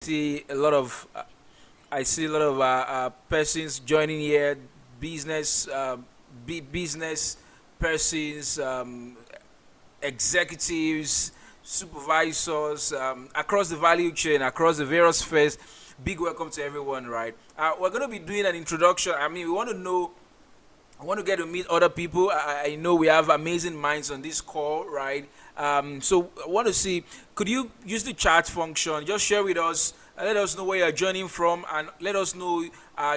see a lot of I see a lot of persons joining here, business business persons, executives, supervisors across the value chain, across the various spheres. Big welcome to everyone, right? We're going to be doing an introduction. I mean, we want to know I want to get to meet other people. I know we have amazing minds on this call, right? So I want to see, could you use the chat function? Just share with us, let us know where you're joining from, and let us know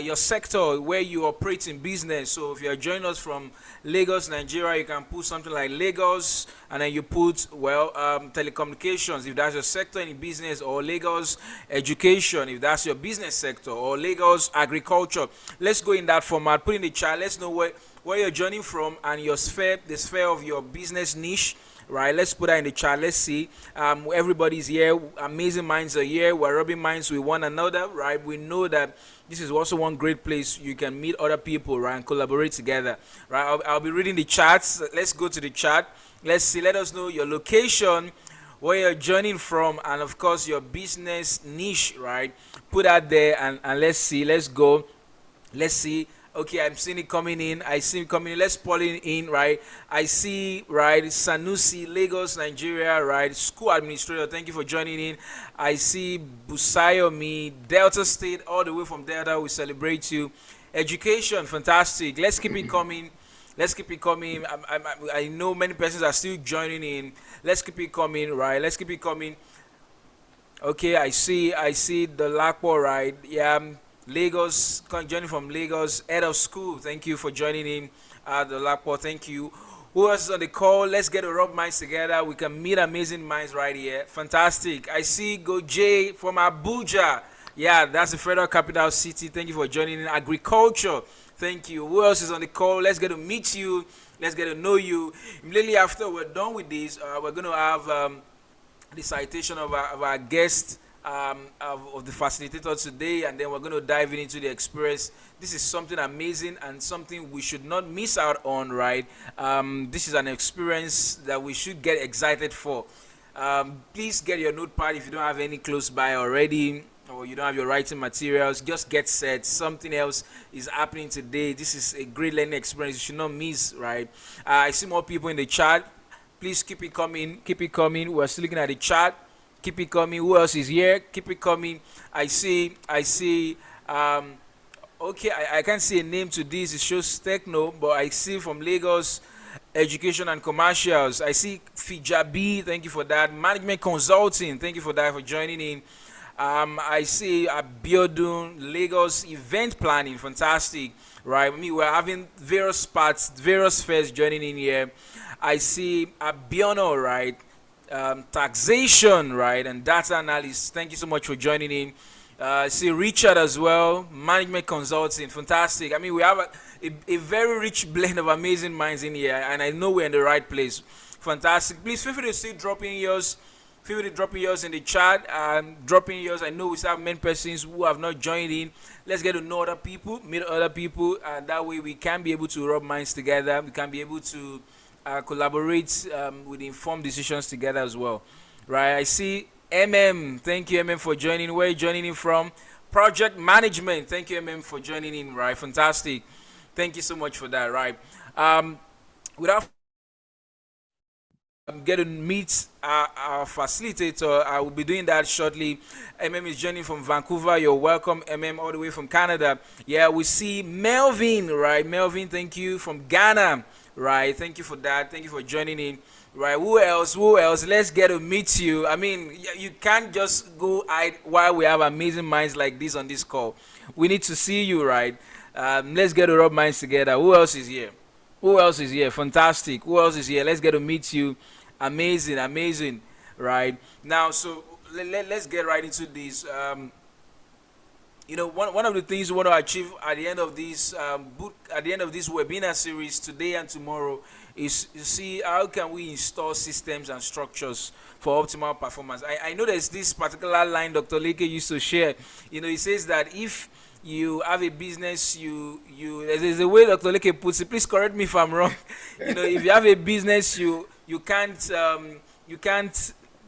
your sector, where you operate in business. So if you're joining us from Lagos, Nigeria, you can put something like Lagos, and then you put, well, telecommunications, if that's your sector in business, or Lagos education, if that's your business sector, or Lagos agriculture. Let's go in that format. Put in the chat. Let's know where you're joining from and your sphere, the sphere of your business niche. Right, let's put that in the chat. Let's see. Everybody's here. Amazing minds are here. We're rubbing minds with one another. Right, we know that this is also one great place you can meet other people, right, and collaborate together. Right, I'll be reading the chats. Let's go to the chat. Let's see. Let us know your location, where you're joining from, and of course your business niche. Right, put that there, and let's see. Let's go. Let's see. Okay, I'm seeing it coming in. I see it coming in. Let's pull it in, right? I see, right? Sanusi, Lagos, Nigeria, right? School administrator, thank you for joining in. I see Busayomi, Delta State, all the way from Delta. We celebrate you. Education, fantastic. Let's keep it coming. Let's keep it coming. I know many persons are still joining in. Let's keep it coming, right? Let's keep it coming. Okay, I see the Lakpo, right? Yeah, Lagos, joining from Lagos, head of school. Thank you for joining in, the Lakpo. Thank you. Who else is on the call? Let's get a rub minds together. We can meet amazing minds right here. Fantastic. I see Go Jay from Abuja. Yeah, that's the federal capital city. Thank you for joining in. Agriculture. Thank you. Who else is on the call? Let's get to meet you. Let's get to know you. Immediately after we're done with this, we're going to have the citation of our guest, of the facilitator today, and then we're going to dive into the experience. This is something amazing and something we should not miss out on, right? This is an experience that we should get excited for. Please get your notepad if you don't have any close by already, or you don't have your writing materials. Just get set. Something else is happening today. This is a great learning experience you should not miss, right? I see more people in the chat. Please keep it coming. Keep it coming. We're still looking at the chat. Keep it coming. Who else is here? Keep it coming. I see. Okay, I can't see a name to this. It shows Techno, but I see from Lagos Education and Commercials. I see Fijabi. Thank you for that. Management Consulting. Thank you for that, for joining in. I see Abiodun, Lagos Event Planning. Fantastic. Right. I mean, we're having various parts, various fairs joining in here. I see Abiono, right? Taxation, right? And data analysis. Thank you so much for joining in. I see Richard as well, management consulting. Fantastic. I mean, we have a very rich blend of amazing minds in here, and I know we're in the right place. Fantastic. Please feel free to still drop in yours. Feel free to drop in yours in the chat. Drop in yours. I know we still have many persons who have not joined in. Let's get to know other people, meet other people, and that way we can be able to rub minds together. We can be able to collaborate with informed decisions together as well. Right? I see Thank you, MM, for joining. Where are you joining in from? Project management. Thank you, MM, for joining in. Right? Fantastic. Thank you so much for that. Right? Without get to meet our facilitator. I will be doing that shortly. MM is joining from Vancouver. You're welcome, MM, all the way from Canada. Yeah, we see Melvin, right? Melvin, thank you, from Ghana, right? Thank you for that. Thank you for joining in. Right, who else? Who else? Let's get to meet you. I mean, you can't just go hide while we have amazing minds like this on this call. We need to see you, right? Let's get to rub minds together. Who else is here? Who else is here? Fantastic. Who else is here? Let's get to meet you. Amazing, amazing. Right now, so let's get right into this. One of the things we want to achieve at the end of this at the end of this webinar series today and tomorrow is to see how can we install systems and structures for optimal performance. I know there's this particular line Dr. Leke used to share. He says that if you have a business, there's a way Dr. Leke puts it. Please correct me if I'm wrong. If you have a business, you can't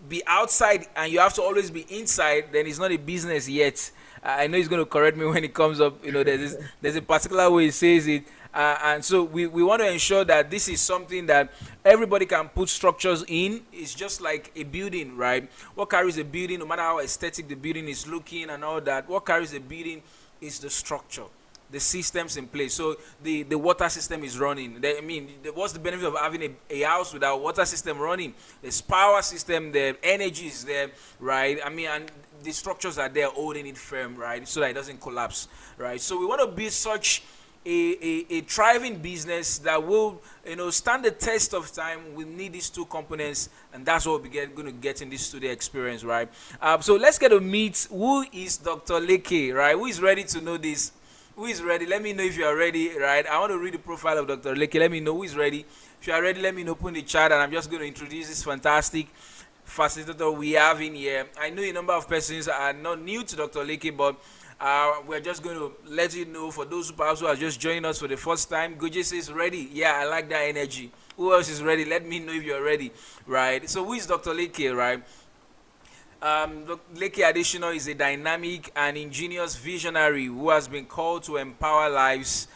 be outside and you have to always be inside, then it's not a business yet. I know he's going to correct me when it comes up. There's a particular way he says it, and so we want to ensure that this is something that everybody can put structures in. It's just like a building, right? What carries a building, no matter how aesthetic the building is looking and all that, what carries a building is the structure, the systems in place. So the water system is running. What's the benefit of having a house without water system running? There's power system, the energy is there, right? And the structures are there holding it firm, right, so that it doesn't collapse, right? So we want to be such a thriving business that will stand the test of time. We need these two components, and that's what we're going to get in this studio experience, right? So let's get to meet who is Dr. Leke, right? Who is ready to know this? Who is ready? Let me know if you are ready, right? I want to read the profile of Dr. Leke. Let me know who is ready. If you are ready, let me know. Open the chat, and I'm just going to introduce this fantastic facilitator we have in here. I know a number of persons are not new to Dr. Leke, but we're just going to let you know, for those perhaps who are just joining us for the first time. Goji says ready. Yeah, I like that energy. Who else is ready? Let me know if you're ready, right? So who is Dr. Leke, right? Leke Additional is a dynamic and ingenious visionary who has been called to empower lives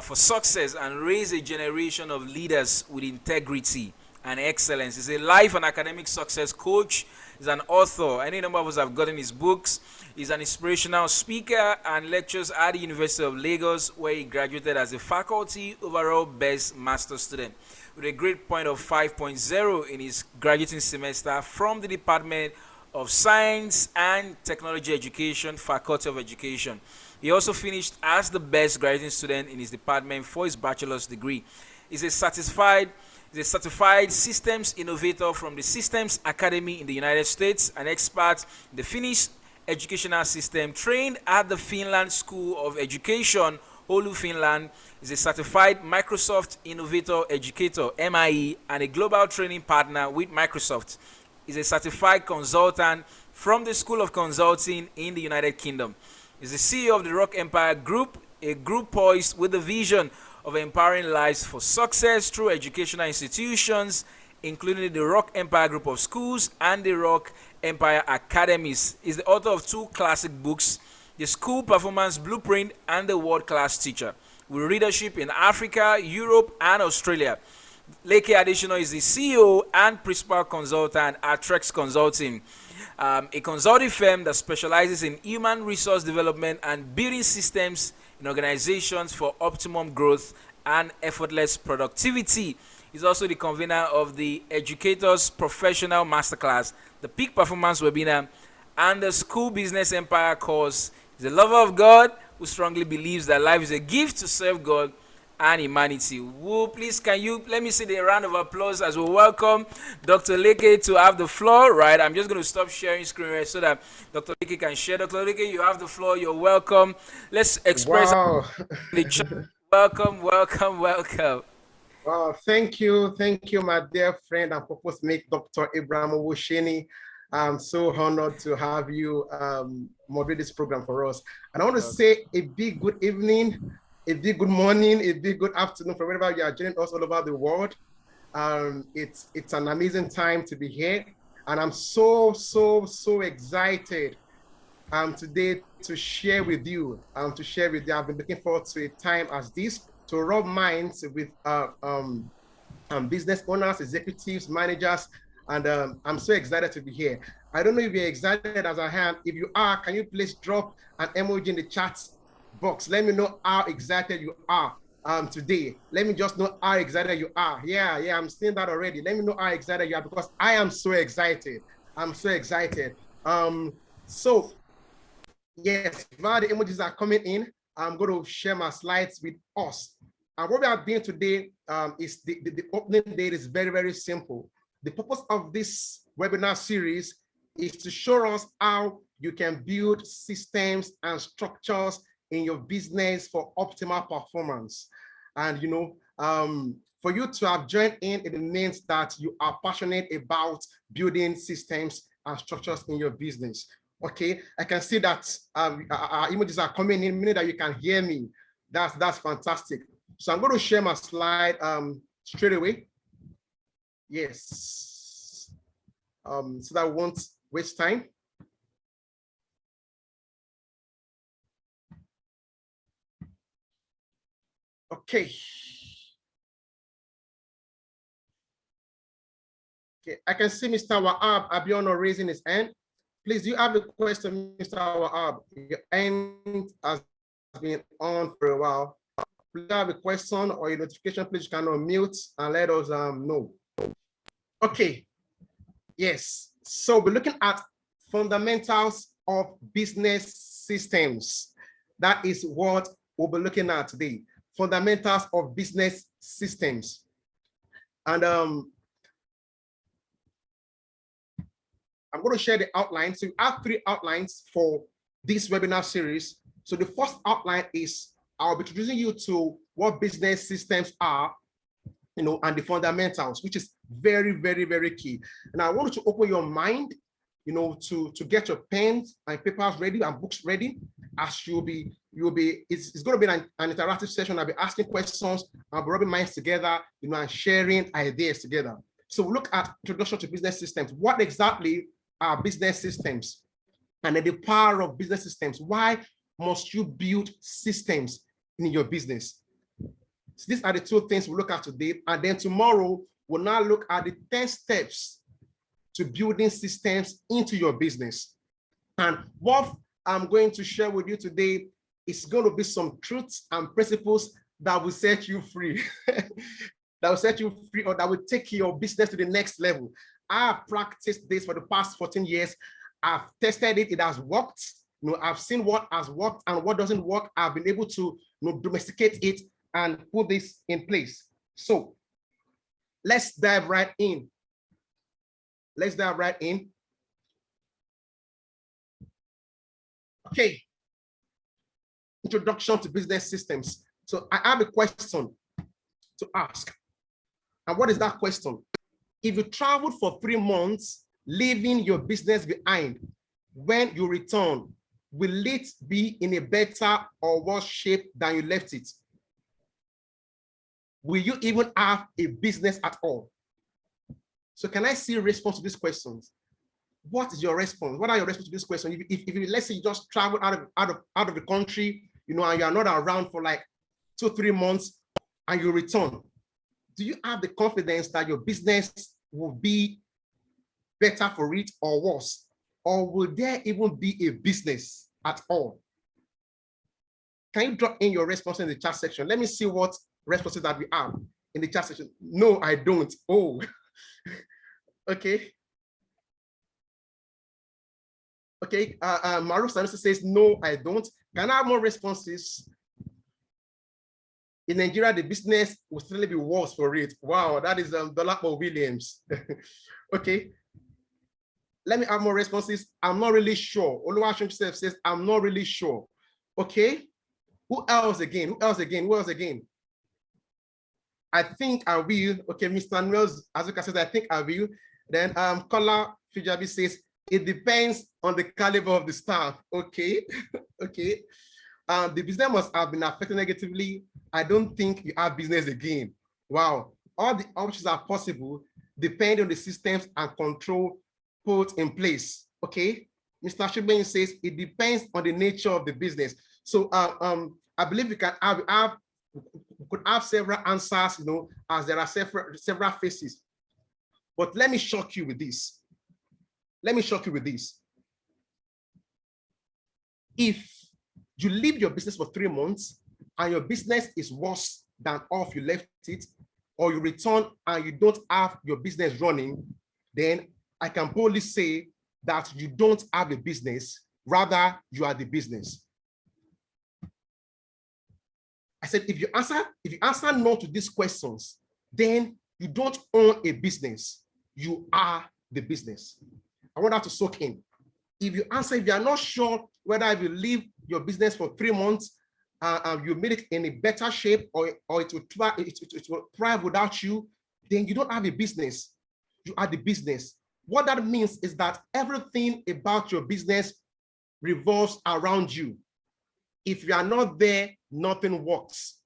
for success and raise a generation of leaders with integrity and excellence. He's a life and academic success coach. He's an author. Any number of us have gotten his books. He's an inspirational speaker and lectures at the University of Lagos, where he graduated as a faculty overall best master student with a grade point of 5.0 in his graduating semester from the Department of Science and Technology Education, Faculty of Education. He also finished as the best graduating student in his department for his bachelor's degree. He's a certified systems innovator from the Systems Academy in the United States, an expert in the Finnish educational system, trained at the Finland School of Education, Oulu, Finland. Is a certified Microsoft Innovator Educator, MIE, and a global training partner with Microsoft. Is a certified consultant from the School of Consulting in the United Kingdom. Is the CEO of the Rock Empire Group, a group poised with the vision of empowering lives for success through educational institutions, including the Rock Empire Group of Schools and the Rock Empire Academies. Is the author of 2 classic books, The School Performance Blueprint and The World Class Teacher, with readership in Africa, Europe, and Australia. Leke Additional is the CEO and principal consultant at Trex Consulting, a consulting firm that specializes in human resource development and building systems in organizations for optimum growth and effortless productivity. He's also the convener of the Educators Professional Masterclass, the Peak Performance Webinar, and the School Business Empire course. He's a lover of God who strongly believes that life is a gift to serve God and humanity. Woo, please, can you let me see the round of applause as we welcome Dr. Leke to have the floor, right? I'm just going to stop sharing screen right, so that Dr. Leke can share. Dr. Leke, you have the floor. You're welcome. Let's express the chat. Welcome, welcome, welcome. Wow, thank you, my dear friend and purpose mate, Dr. Abraham Owusheni. I'm so honored to have you moderate this program for us. And I want to say a big good evening, a big good morning, a big good afternoon from wherever you are joining us all over the world. It's an amazing time to be here. And I'm so excited today to share with you. I've been looking forward to a time as this to rub minds with business owners, executives, managers, and I'm so excited to be here. I don't know if you're excited as I am. If you are, can you please drop an emoji in the chat box? Let me know how excited you are today. Let me just know how excited you are. Yeah, I'm seeing that already. Let me know how excited you are, because I am so excited. I'm so excited. So yes, while the emojis are coming in, I'm going to share my slides with us. And what we are doing today is the opening date is very, very simple. The purpose of this webinar series is to show us how you can build systems and structures in your business for optimal performance. And for you to have joined in, it means that you are passionate about building systems and structures in your business. Okay, I can see that our images are coming in, meaning that you can hear me. That's fantastic. So I'm going to share my slide straight away. Yes. so that I won't waste time. Okay. Okay, I can see Mr. Wahab Abiono raising his hand. Please, do you have a question, Mr. Wahab? Your hand has been on for a while. Please have a question or a notification, please you can unmute and let us know. Okay, yes. So we're looking at fundamentals of business systems. That is what we'll be looking at today. Fundamentals of business systems. And I'm going to share the outline. So we have 3 outlines for this webinar series. So the first outline is I'll be introducing you to what business systems are, and the fundamentals, which is very, very, very key. And I want you to open your mind, to get your pens and papers ready and books ready, as it's going to be an interactive session. I'll be asking questions, I'll be rubbing minds together, and sharing ideas together. So we'll look at introduction to business systems. What exactly are business systems? And then the power of business systems. Why must you build systems in your business? So these are the 2 things we'll look at today. And then tomorrow, we'll now look at the 10 steps to building systems into your business. And what I'm going to share with you today is going to be some truths and principles that will set you free. That will set you free, or that will take your business to the next level. I've practiced this for the past 14 years. I've tested it. It has worked. I've seen what has worked and what doesn't work. I've been able to domesticate it and put this in place. So let's dive right in. Let's dive right in. Okay. Introduction to business systems. So I have a question to ask. And what is that question? If you traveled for 3 months, leaving your business behind, when you return, will it be in a better or worse shape than you left it? Will you even have a business at all? So can I see a response to these questions? What is your response? What are your response to this question? If let's say you just travel out of the country, and you are not around for like 2-3 months and you return, do you have the confidence that your business will be better for it or worse? Or will there even be a business at all? Can you drop in your response in the chat section? Let me see what responses that we have in the chat section. No, I don't. Oh, okay. Okay, Maru Sanusi says, no, I don't. Can I have more responses? In Nigeria, the business will still be worse for it. Wow, that is Dolapo Williams. Okay, let me have more responses. I'm not really sure. Oluwashim says, I'm not really sure. Okay, who else again? Who else again? Who else again? I think I will. Okay, Mr. Noels Azuka says, I think I will. Then Kola Fijabi says, it depends on the caliber of the staff. Okay, okay. The business must have been affected negatively. I don't think you have business again. Wow. All the options are possible depending on the systems and control put in place. Okay. Mr. Shubin says it depends on the nature of the business. So I believe we could have several answers, as there are several phases. But let me shock you with this. Let me shock you with this. If you leave your business for 3 months and your business is worse than off you left it, or you return and you don't have your business running, then I can boldly say that you don't have a business, rather you are the business. I said, if you answer no to these questions, then you don't own a business, you are the business. I want that to soak in. If you are not sure whether if you leave your business for 3 months, you made it in a better shape, or it will thrive without you, then you don't have a business. You are the business. What that means is that everything about your business revolves around you. If you are not there, nothing works.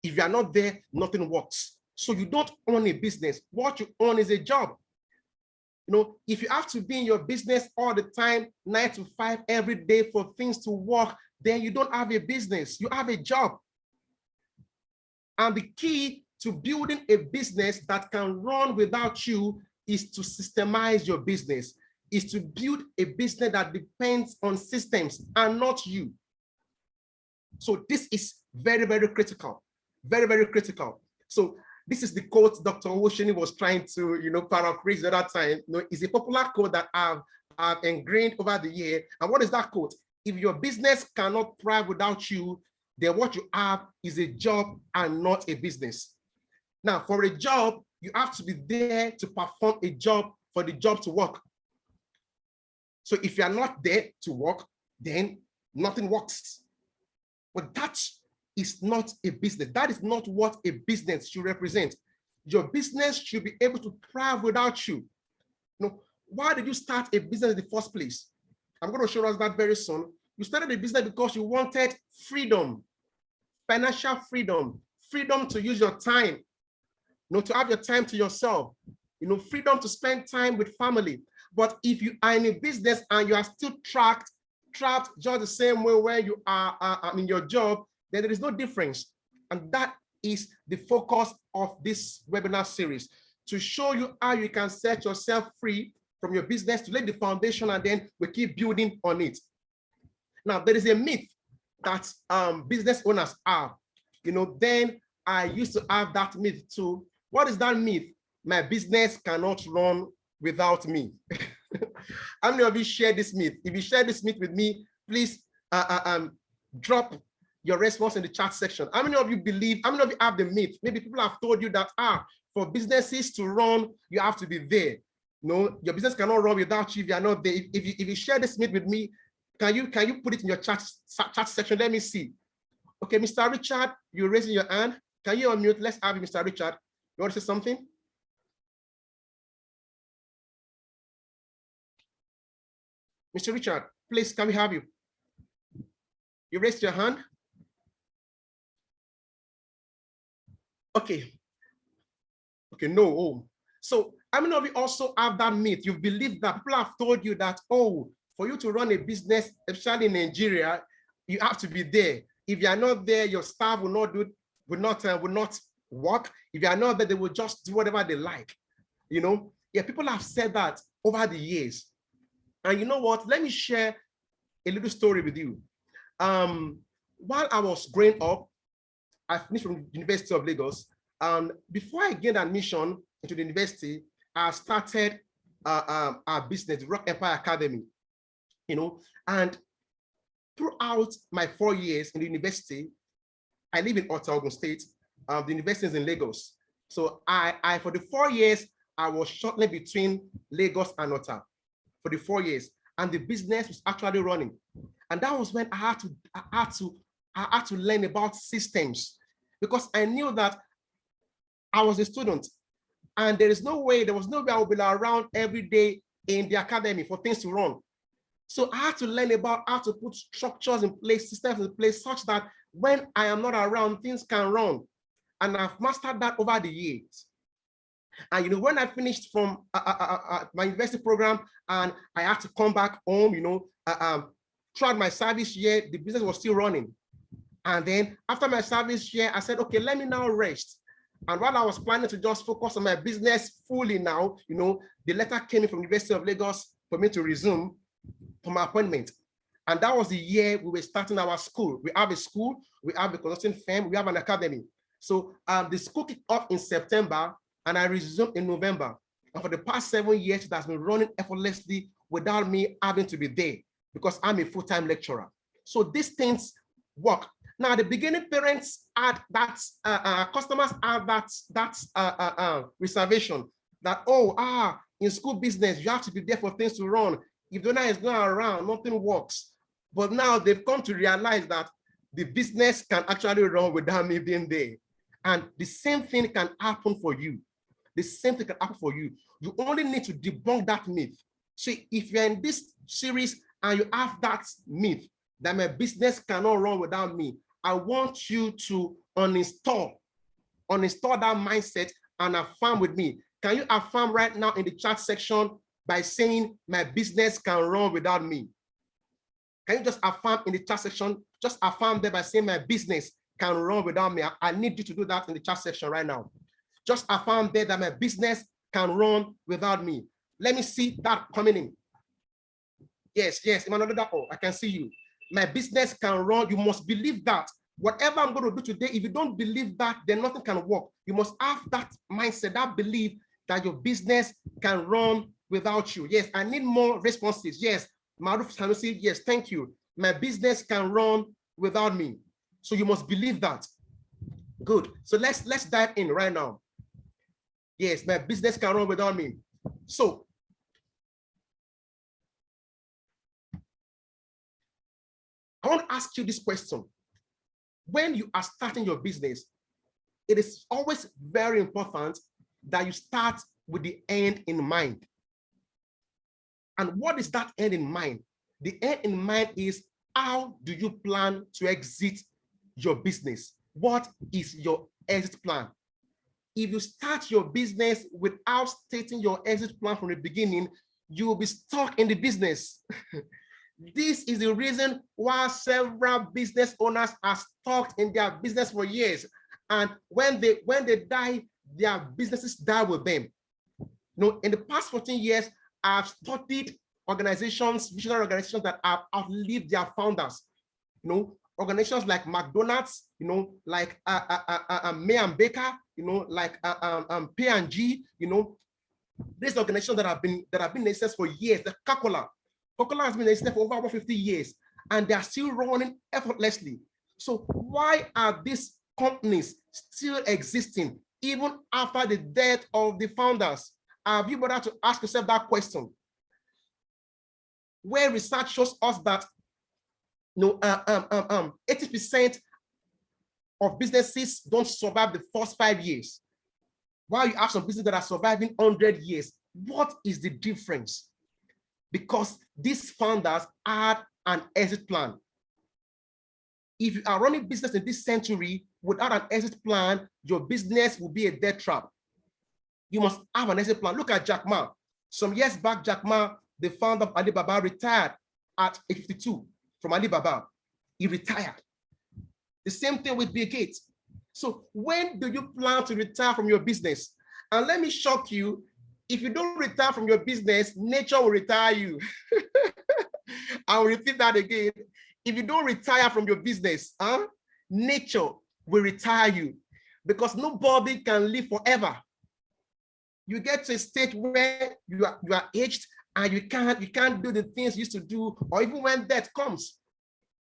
If you are not there, nothing works. So you don't own a business. What you own is a job. You know, if you have to be in your business all the time, 9 to 5 every day for things to work, then you don't have a business, you have a job. And the key to building a business that can run without you is to systemize your business, is to build a business that depends on systems and not you. So this is very, very critical, very, very critical. So this is the quote Dr. Owosheni was trying to, paraphrase at that time. It's a popular quote that I've ingrained over the year. And what is that quote? If your business cannot thrive without you, then what you have is a job and not a business. Now, for a job, you have to be there to perform a job for the job to work. So if you are not there to work, then nothing works. But that is not a business. That is not what a business should represent. Your business should be able to thrive without you. Why did you start a business in the first place? I'm going to show us that very soon. You started a business because you wanted freedom, financial freedom, freedom to use your time, to have your time to yourself, freedom to spend time with family. But if you are in a business and you are still trapped just the same way where you are in your job, then there is no difference. And that is the focus of this webinar series, to show you how you can set yourself free from your business, to lay the foundation, and then we keep building on it. Now, there is a myth that business owners have. Then I used to have that myth too. What is that myth? My business cannot run without me. How many of you share this myth? If you share this myth with me, please drop your response in the chat section. How many of you have the myth? Maybe people have told you that, for businesses to run, you have to be there. No, your business cannot run without you if you are not there. If you share this myth with me, can you put it in your chat section? Let me see. Okay, Mr. Richard, you're raising your hand. Can you unmute? Let's have you, Mr. Richard. You want to say something? Mr. Richard, please, can we have you? You raised your hand. Okay. Okay, no. Oh. So how many of you also have that myth? You believe that people have told you that, for you to run a business, especially in Nigeria, you have to be there. If you are not there, your staff will not work. If you are not there, they will just do whatever they like. Yeah, people have said that over the years. And you know what? Let me share a little story with you. While I was growing up, I finished from the University of Lagos. And before I gained admission into the university, I started our business, the Rock Empire Academy. And throughout my 4 years in the university, I live in Ota, Ogun State. The university is in Lagos. So I for the 4 years, I was shortly between Lagos and Ota for the 4 years, and the business was actually running. And that was when I had to learn about systems, because I knew that I was a student, and there was no way I would be around every day in the academy for things to run. So I had to learn about how to put structures in place, systems in place, such that when I am not around, things can run. And I've mastered that over the years. And when I finished from my university program and I had to come back home, throughout my service year, the business was still running. And then after my service year, I said, okay, let me now rest. And while I was planning to just focus on my business fully now, the letter came in from the University of Lagos for me to resume for my appointment. And that was the year we were starting our school. We have a school, we have a consulting firm, we have an academy. So the school kicked off in September and I resumed in November. And for the past 7 years, it has been running effortlessly without me having to be there, because I'm a full-time lecturer. So these things work. Now, at the beginning, parents had that, customers had that reservation that, in school business, you have to be there for things to run. If the owner is not around, nothing works. But now they've come to realize that the business can actually run without me being there. And the same thing can happen for you. The same thing can happen for you. You only need to debunk that myth. So if you're in this series and you have that myth that my business cannot run without me, I want you to uninstall that mindset and affirm with me. Can you affirm right now in the chat section, by saying my business can run without me? Can you just affirm in the chat section? Just affirm there by saying my business can run without me. I need you to do that in the chat section right now. Just affirm there that my business can run without me. Let me see that coming in. Yes, Emmanuel, I can see you. My business can run. You must believe that. Whatever I'm going to do today, if you don't believe that, then nothing can work. You must have that mindset, that belief that your business can run without you. Yes, I need more responses. Yes, Maruf Sanusi, yes, thank you. My business can run without me. So you must believe that. Good. So let's dive in right now. Yes, my business can run without me. So I want to ask you this question. When you are starting your business, it is always very important that you start with the end in mind. And what is that end in mind? The end in mind is, how do you plan to exit your business? What is your exit plan? If you start your business without stating your exit plan from the beginning, you will be stuck in the business. This is the reason why several business owners are stuck in their business for years. And when they die, their businesses die with them. You know, in the past 14 years, I've studied organizations, visionary organizations that have outlived their founders. You know, organizations like McDonald's, you know, like May and Baker, you know, like P&G, you know, these organizations that have been in existence for years. The Coca-Cola has been in existence for over 50 years, and they are still running effortlessly. So why are these companies still existing even after the death of the founders? Have you bothered to ask yourself that question? Where research shows us that 80% of businesses don't survive the first 5 years, while you have some businesses that are surviving 100 years. What is the difference? Because these founders had an exit plan. If you are running business in this century without an exit plan, your business will be a death trap. You must have an exit plan. Look at Jack Ma. Some years back, Jack Ma, the founder of Alibaba, retired at age 52 from Alibaba. He retired. The same thing with Bill Gates. So when do you plan to retire from your business? And let me shock you, if you don't retire from your business, nature will retire you. I will repeat that again. If you don't retire from your business, nature will retire you, because nobody can live forever. You get to a stage where you are aged and you can't do the things you used to do, or even when death comes.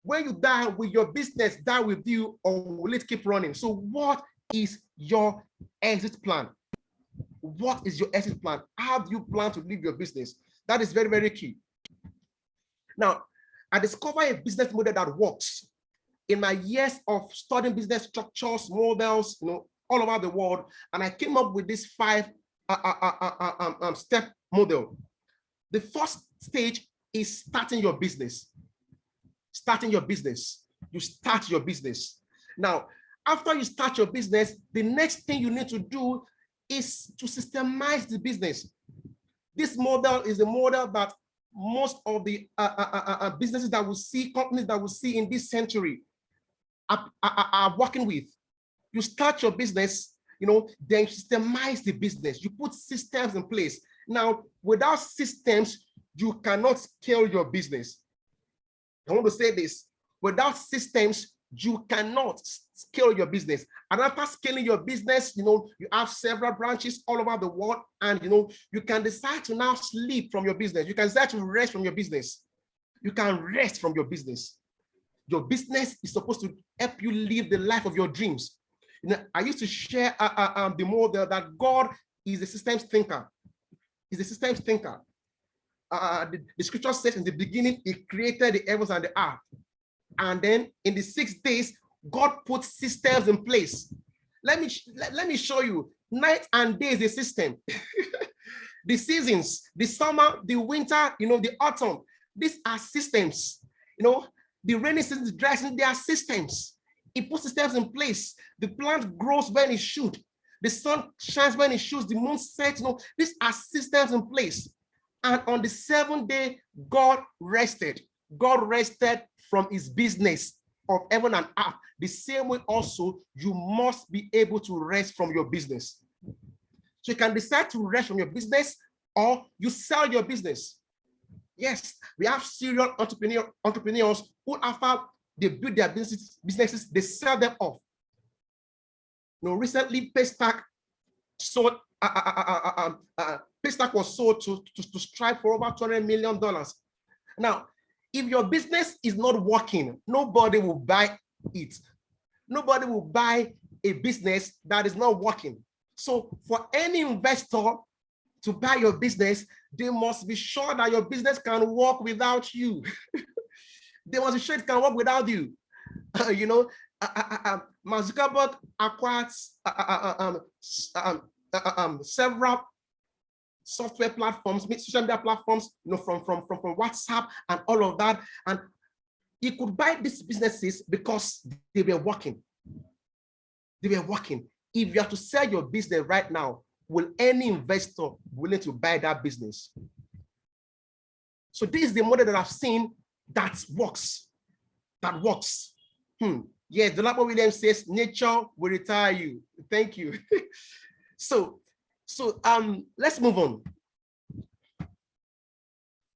When you die, will your business die with you, or will it keep running? So what is your exit plan? What is your exit plan? How do you plan to leave your business? That is very, very key. Now, I discovered a business model that works. In my years of studying business structures, models, you know, all over the world, and I came up with this 5-step model. The first stage is starting your business. Starting your business. You start your business. Now, after you start your business, the next thing you need to do is to systemize the business. This model is a model that most of the businesses that we see, companies that we see in this century are working with. You start your business, you know, then systemize the business. You put systems in place. Now, without systems, you cannot scale your business. I want to say this: without systems, you cannot scale your business. And after scaling your business, you know, you have several branches all over the world, and you know, you can decide to now sleep from your business. You can decide to rest from your business. You can rest from your business. Your business is supposed to help you live the life of your dreams. You know, I used to share the model that God is a systems thinker. He's a systems thinker. The scripture says in the beginning, he created the heavens and the earth. And then in the 6 days, God put systems in place. Let me show you. Night and day is a system. The seasons, the summer, the winter, you know, the autumn, these are systems. You know, the rainy season, the dry season, they are systems. He puts systems in place. The plant grows when it should. The sun shines when it should. The moon sets. You know, these are systems in place. And on the seventh day, God rested. God rested from his business of heaven and earth. The same way also, you must be able to rest from your business. So you can decide to rest from your business or you sell your business. Yes, we have serial entrepreneurs who, after they build their businesses, they sell them off. Recently, Paystack sold. Paystack was sold to Stripe for over $200 million. Now, if your business is not working, nobody will buy it. Nobody will buy a business that is not working. So for any investor to buy your business, they must be sure that your business can work without you. They must be sure it can work without you. Mark Zuckerberg acquired several software platforms, social media platforms, from WhatsApp and all of that. And he could buy these businesses because they were working. They were working. If you have to sell your business right now, will any investor willing to buy that business? So this is the model that I've seen that works. That works. Yes, Dolapo Williams says, nature will retire you. Thank you. So let's move on.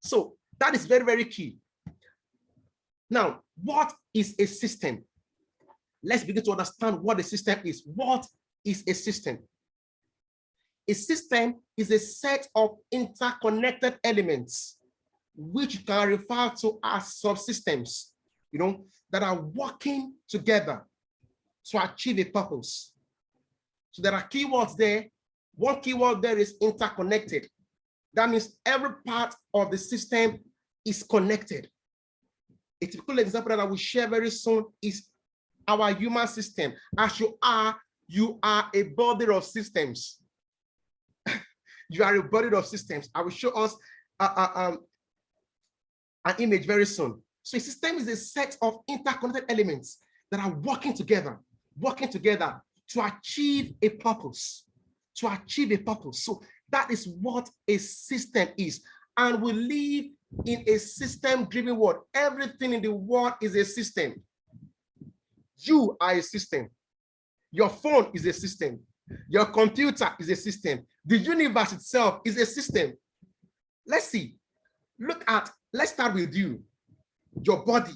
So that is very, very key. Now, what is a system? Let's begin to understand what a system is. What is a system? A system is a set of interconnected elements, which you can refer to as subsystems, that are working together to achieve a purpose. So there are keywords there. One keyword there is interconnected. That means every part of the system is connected. A typical example that I will share very soon is our human system. As you are a body of systems. You are a body of systems. I will show us an image very soon. So a system is a set of interconnected elements that are working together to achieve a purpose. To achieve a purpose. So that is what a system is. And we live in a system-driven world. Everything in the world is a system. You are a system. Your phone is a system. Your computer is a system. The universe itself is a system. Let's see. Let's start with you. Your body,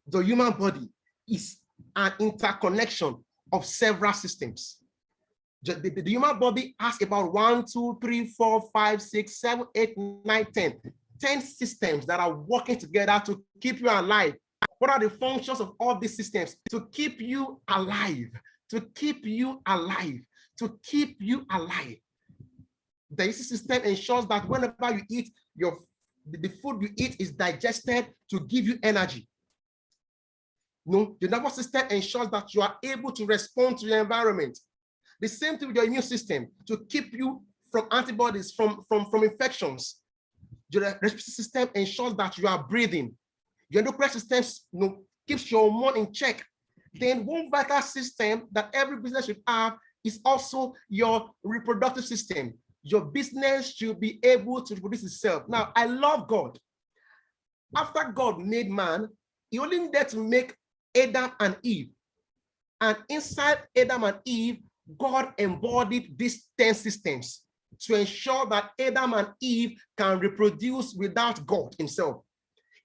the human body, is an interconnection of several systems. The human body has about 1, 2, 3, 4, 5, 6, 7, 8, 9, 10. 10 systems that are working together to keep you alive. What are the functions of all these systems? To keep you alive. To keep you alive. To keep you alive. The system ensures that whenever you eat, the food you eat is digested to give you energy. The nervous system ensures that you are able to respond to your environment. The same thing with your immune system, to keep you from antibodies, from infections. Your respiratory system ensures that you are breathing. Your endocrine system keeps your hormone in check. Then one vital system that every business should have is also your reproductive system. Your business should be able to reproduce itself. Now, I love God. After God made man, he only needed to make Adam and Eve. And inside Adam and Eve, God embodied these 10 systems to ensure that Adam and Eve can reproduce without God himself.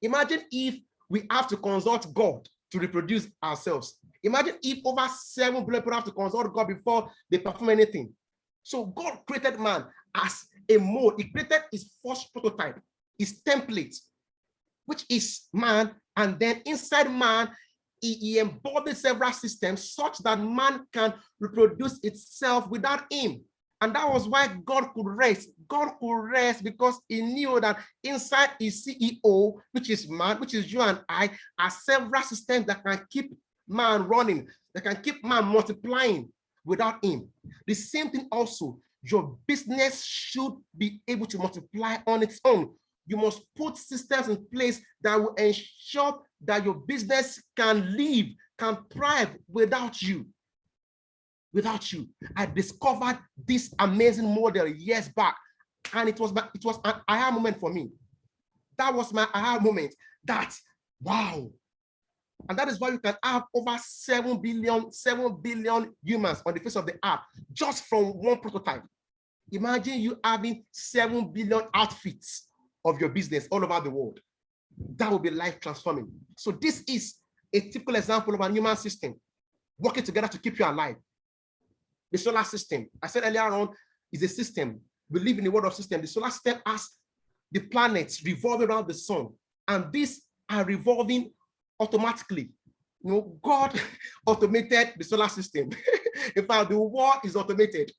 Imagine if we have to consult God to reproduce ourselves. Imagine if over 7 billion people have to consult God before they perform anything. So God created man as a mold. He created his first prototype, his template, which is man. And then inside man, he embodied several systems such that man can reproduce itself without him. And that was why God could rest. God could rest because he knew that inside his CEO, which is man, which is you and I, are several systems that can keep man running, that can keep man multiplying without him. The same thing also, your business should be able to multiply on its own. You must put systems in place that will ensure that your business can live, can thrive without you. Without you. I discovered this amazing model years back. And it was an aha moment for me. That was my aha moment. That, wow. And that is why you can have over 7 billion humans on the face of the earth just from one prototype. Imagine you having 7 billion outfits of your business all over the world. That will be life transforming. So this is a typical example of a human system working together to keep you alive. The solar system, I said earlier on, is a system. We live in the world of system. The solar system has the planets revolving around the sun, and these are revolving automatically. You know, God automated the solar system. In fact, the world is automated.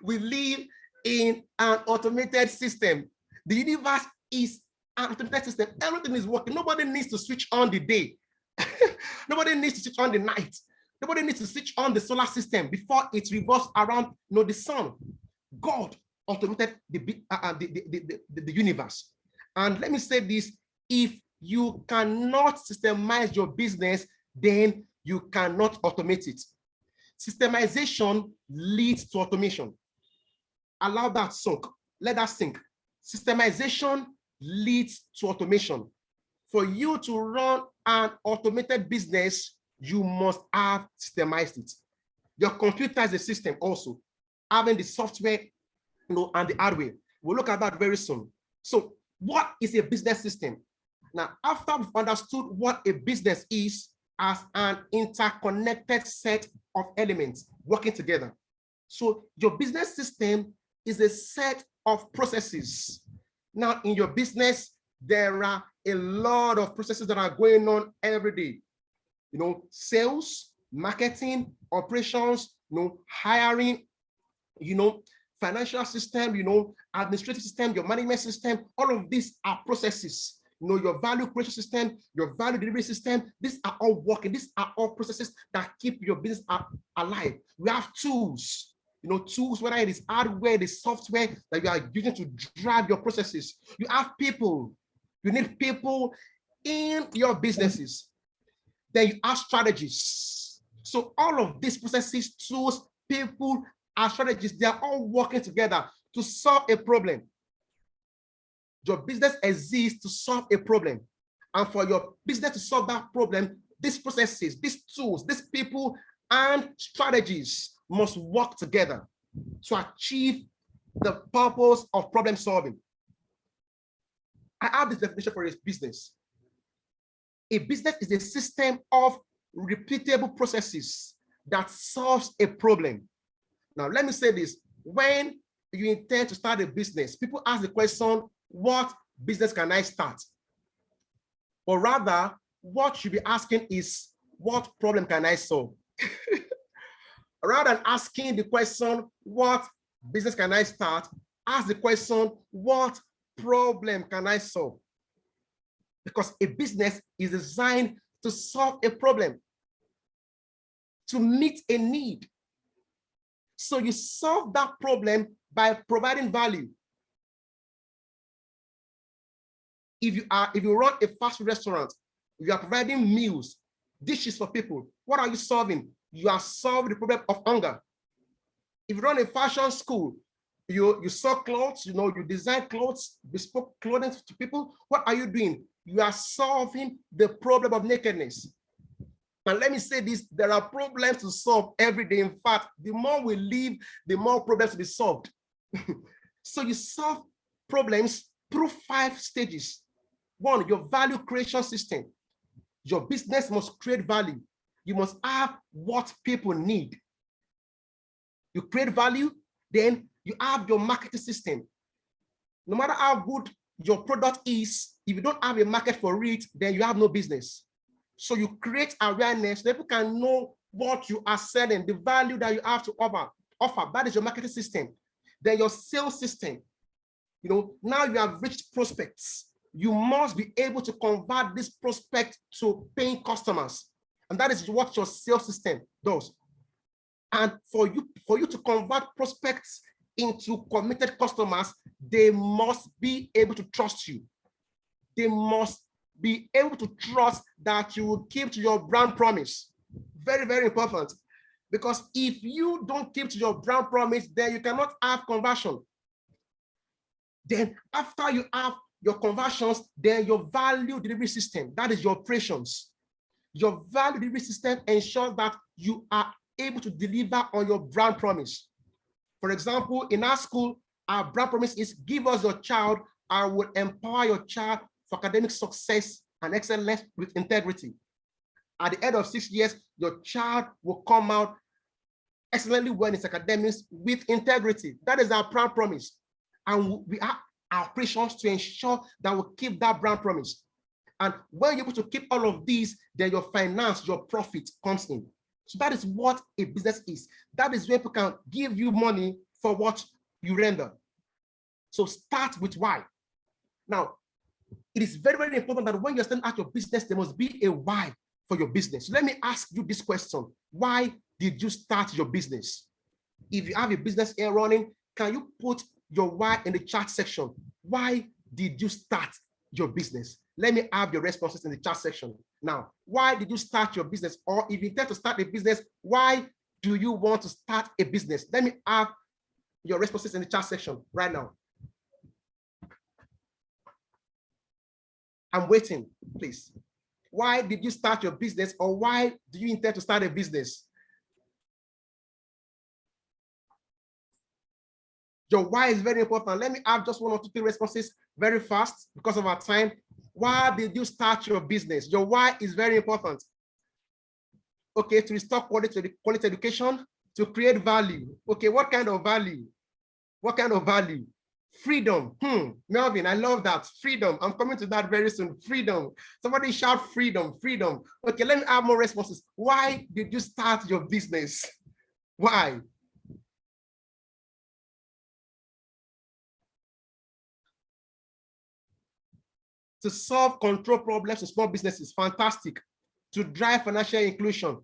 We live in an automated system. The universe is an automated system. Everything is working. Nobody needs to switch on the day. Nobody needs to switch on the night. Nobody needs to switch on the solar system before it revolves around, you know, the sun. God automated the universe. And let me say this: if you cannot systemize your business, then you cannot automate it. Systemization leads to automation. Allow that sink. Let that sink. Systemization leads to automation. For you to run an automated business, you must have systemized it. Your computer is a system also, having the software, you know, and the hardware. We'll look at that very soon. So what is a business system? Now, after we've understood what a business is as an interconnected set of elements working together. So your business system is a set of processes. Now, in your business, there are a lot of processes that are going on every day. You know, sales, marketing, operations, you know, hiring, you know, financial system, you know, administrative system, your management system. All of these are processes. You know, your value creation system, your value delivery system. These are all working. These are all processes that keep your business alive. We have tools. You know, tools, whether it is hardware, the software that you are using to drive your processes. You have people. You need people in your businesses. Then you have strategies. So all of these processes, tools, people, and strategies, they are all working together to solve a problem. Your business exists to solve a problem. And for your business to solve that problem, these processes, these tools, these people, and strategies must work together to achieve the purpose of problem solving. I have this definition for a business. A business is a system of repeatable processes that solves a problem. Now, let me say this. When you intend to start a business, people ask the question, what business can I start? Or rather, what you should be asking is, what problem can I solve? Rather than asking the question, what business can I start? Ask the question, what problem can I solve? Because a business is designed to solve a problem, to meet a need. So you solve that problem by providing value. If you run a fast food restaurant, you are providing meals, dishes for people. What are you solving? You are solving the problem of hunger. If you run a fashion school, you sell clothes, you know, you design clothes, bespoke clothing to people. What are you doing? You are solving the problem of nakedness. And let me say this, there are problems to solve every day. In fact, the more we live, the more problems to be solved. So you solve problems through 5 stages. 1, your value creation system. Your business must create value. You must have what people need. You create value, then you have your marketing system. No matter how good your product is, if you don't have a market for it, then you have no business. So you create awareness, so people can know what you are selling, the value that you have to offer. That is your marketing system. Then your sales system. You know, now you have reached prospects. You must be able to convert this prospect to paying customers. And that is what your sales system does. And for you to convert prospects into committed customers, they must be able to trust you. They must be able to trust that you will keep to your brand promise. Very, very important. Because if you don't keep to your brand promise, then you cannot have conversion. Then after you have your conversions, then your value delivery system, that is your operations. Your value delivery system ensures that you are able to deliver on your brand promise. For example, in our school, our brand promise is give us your child, I will empower your child for academic success and excellence with integrity. At the end of 6 years, your child will come out excellently well in its academics with integrity. That is our brand promise. And we are our operations to ensure that we keep that brand promise. And when you're able to keep all of these, then your finance, your profit comes in. So that is what a business is. That is where people can give you money for what you render. So start with why. Now, it is very, very important that when you're starting out your business, there must be a why for your business. So let me ask you this question. Why did you start your business? If you have a business here running, can you put your why in the chat section? Why did you start your business? Let me have your responses in the chat section. Now, why did you start your business? Or if you intend to start a business, why do you want to start a business? Let me have your responses in the chat section right now. I'm waiting, please. Why did you start your business, or why do you intend to start a business? Your why is very important. Let me have just 1 or 2, 3 responses very fast because of our time. Why did you start your business? Your why is very important. Okay, to restore quality education, to create value. Okay, what kind of value? What kind of value? Freedom. Melvin, I love that. Freedom. I'm coming to that very soon. Freedom. Somebody shout freedom, freedom. Okay, let me have more responses. Why did you start your business? Why? To solve control problems in small businesses. Fantastic. To drive financial inclusion.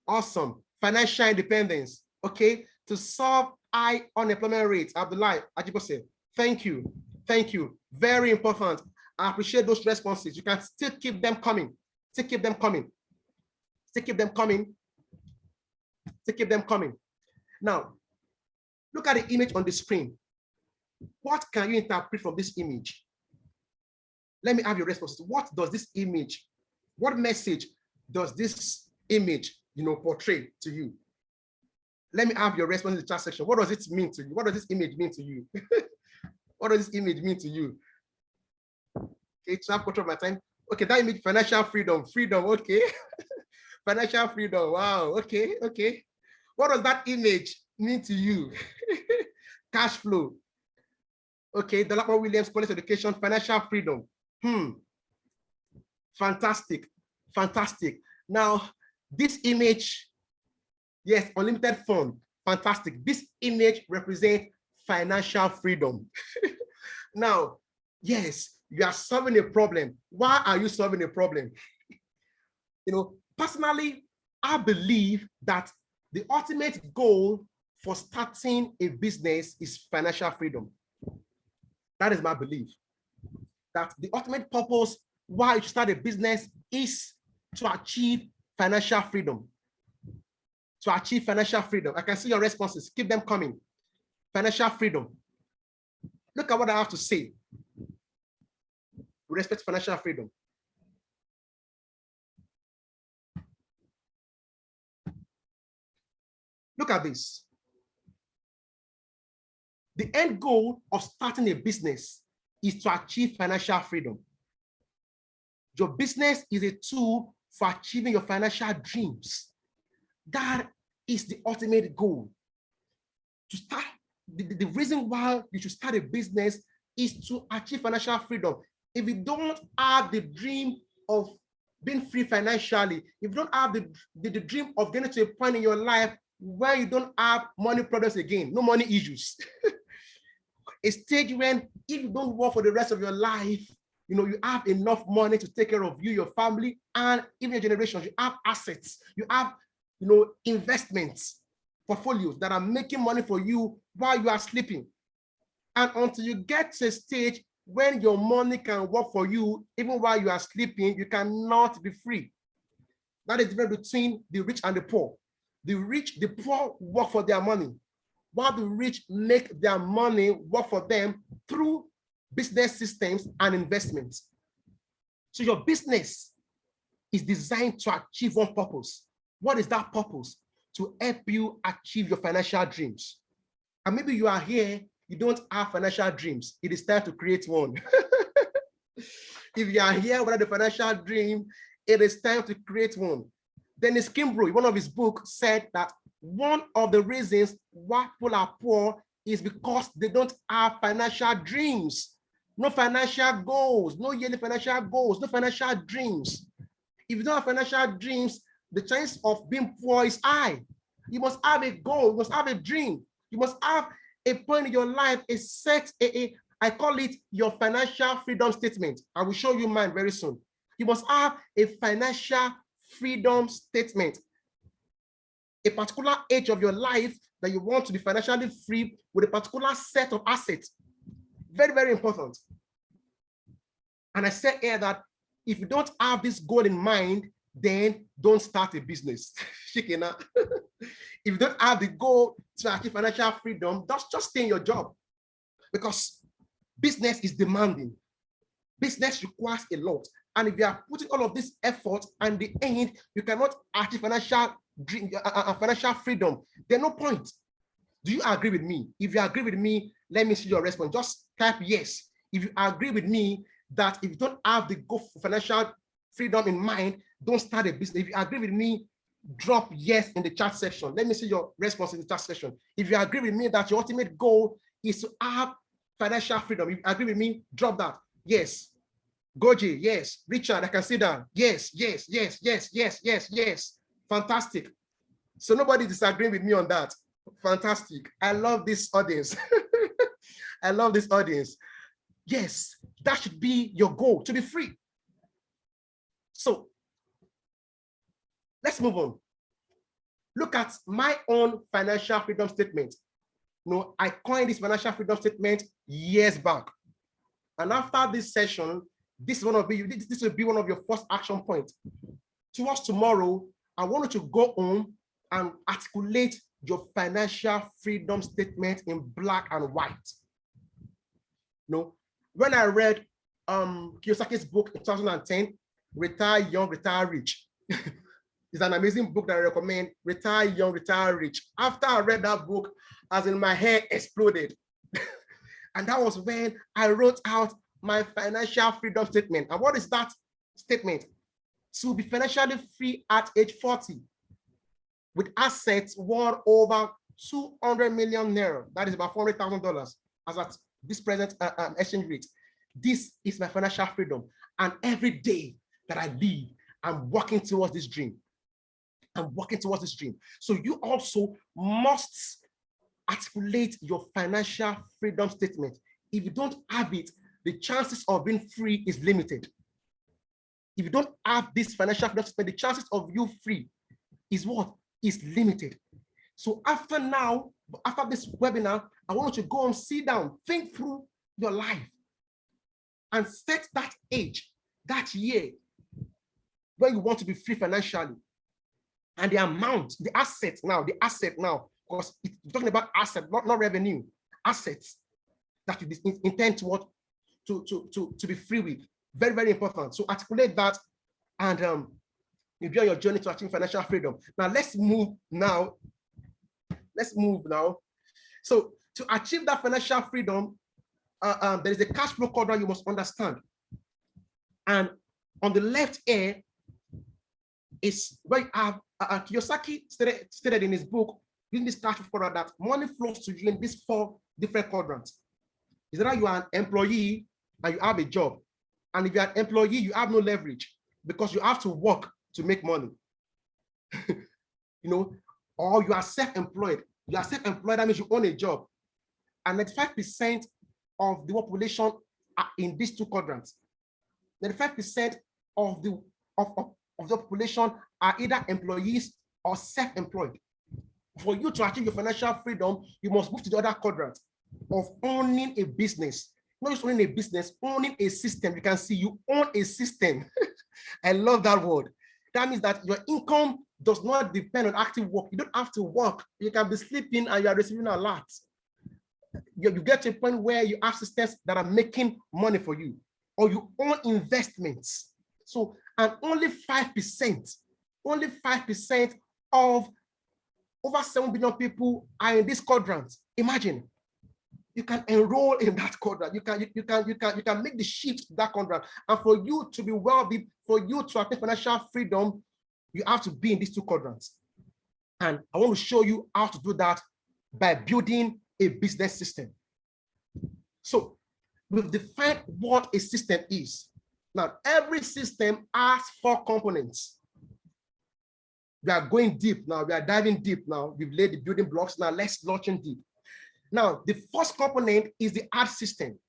Awesome. Financial independence. Okay. To solve high unemployment rates. Abdullah Ajibose. Thank you. Thank you. Very important. I appreciate those responses. You can still keep them coming. Still keep them coming. Still keep them coming. Still keep them coming. Now, look at the image on the screen. What can you interpret from this image? Let me have your responses. What does this image, what message does this image, portray to you? Let me have your response in the chat section. What does it mean to you? What does this image mean to you? What does this image mean to you? Okay, to have control of my time. Okay, that image, financial freedom, okay. Financial freedom, wow, okay. What does that image mean to you? Cash flow. Okay, Dolapo Williams, quality education, financial freedom. Fantastic. Now, this image, yes, unlimited fund, fantastic. This image represents financial freedom. Now, yes, you are solving a problem. Why are you solving a problem? Personally, I believe that the ultimate goal for starting a business is financial freedom. That is my belief. That the ultimate purpose why you start a business is to achieve financial freedom. To achieve financial freedom. I can see your responses. Keep them coming. Financial freedom. Look at what I have to say with respect to financial freedom. Look at this. The end goal of starting a business is to achieve financial freedom. Your business is a tool for achieving your financial dreams. That is the ultimate goal. To start, the reason why you should start a business is to achieve financial freedom. If you don't have the dream of being free financially, if you don't have the dream of getting to a point in your life where you don't have money problems again, no money issues, a stage when if you don't work for the rest of your life, you have enough money to take care of you, your family, and even your generations. You have assets, you have, investments, portfolios that are making money for you while you are sleeping. And until you get to a stage when your money can work for you, even while you are sleeping, you cannot be free. That is the difference between the rich and the poor. The poor work for their money, while the rich make their money work for them through business systems, and investments. So your business is designed to achieve one purpose. What is that purpose? To help you achieve your financial dreams. And maybe you are here, you don't have financial dreams. It is time to create one. If you are here without a financial dream, it is time to create one. Dennis Kimbrough, in one of his books, said that one of the reasons why people are poor is because they don't have financial dreams, no financial goals, no yearly financial goals, no financial dreams. If you don't have financial dreams, the chance of being poor is high. You must have a goal, you must have a dream, you must have a point in your life, I call it your financial freedom statement. I will show you mine very soon. You must have a financial freedom statement, a particular age of your life that you want to be financially free with a particular set of assets. Very, very important. And I said here that if you don't have this goal in mind, then don't start a business. If you don't have the goal to achieve financial freedom, just stay in your job, because business is demanding. Business requires a lot. And if you are putting all of this effort and the end, you cannot achieve financial freedom, there's no point. Do you agree with me? If you agree with me, let me see your response. Just type yes. If you agree with me that if you don't have the goal for financial freedom in mind, don't start a business. If you agree with me, drop yes in the chat section. Let me see your response in the chat section. If you agree with me that your ultimate goal is to have financial freedom, if you agree with me, drop that. Yes. Goji, yes. Richard, I can see that. Yes, yes, yes, yes, yes, yes, yes. Fantastic. So nobody disagreeing with me on that. Fantastic. I love this audience. I love this audience. Yes, that should be your goal, to be free. So let's move on. Look at my own financial freedom statement. No, I coined this financial freedom statement years back. And after this session, this will be one of your first action points. Towards tomorrow, I want you to go home and articulate your financial freedom statement in black and white. When I read Kiyosaki's book in 2010, Retire Young, Retire Rich. It's an amazing book that I recommend, Retire Young, Retire Rich. After I read that book, as in my hair exploded. And that was when I wrote out my financial freedom statement. And what is that statement? To be financially free at age 40 with assets worth over 200 million naira. That is about $400,000 as at this present exchange rate. This is my financial freedom. And every day that I live, I'm working towards this dream. I'm working towards this dream. So you also must articulate your financial freedom statement. If you don't have it, the chances of being free is limited. If you don't have this financial freedom statement, the chances of you free is what? Is limited. So after this webinar, I want you to go and sit down, think through your life and set that age, that year, where you want to be free financially. And the amount, the asset now, because you're talking about asset, not revenue, assets that you intend to be free with. Very, very important. So articulate that, and you'll be on your journey to achieve financial freedom. Now let's move now. So to achieve that financial freedom, there is a cash flow quadrant you must understand. And on the left here is where you have Kiyosaki stated in his book, using this cash flow quadrant, that money flows to you in these 4 different quadrants. Is that you are an employee and you have a job. And if you're an employee, you have no leverage because you have to work to make money. Or you are self-employed. You are self-employed, that means you own a job. And 95% of the population are in these 2 quadrants. 95% of the population are either employees or self-employed. For you to achieve your financial freedom, you must move to the other quadrant of owning a business. Not just owning a business, owning a system. You can see you own a system. I love that word. That means that your income does not depend on active work. You don't have to work. You can be sleeping and you are receiving alerts. you get to a point where you have systems that are making money for you, or you own investments. So, and only 5% of over 7 billion people are in this quadrant. Imagine, you can enroll in that quadrant. You can make the shift to that quadrant. And for you to be wealthy, for you to attain financial freedom, you have to be in these two quadrants. And I want to show you how to do that by building a business system. So we've defined what a system is. Now, every system has 4 components. We are going deep now. We are diving deep now. We've laid the building blocks. Now let's launch in deep. Now, the first component is the art system.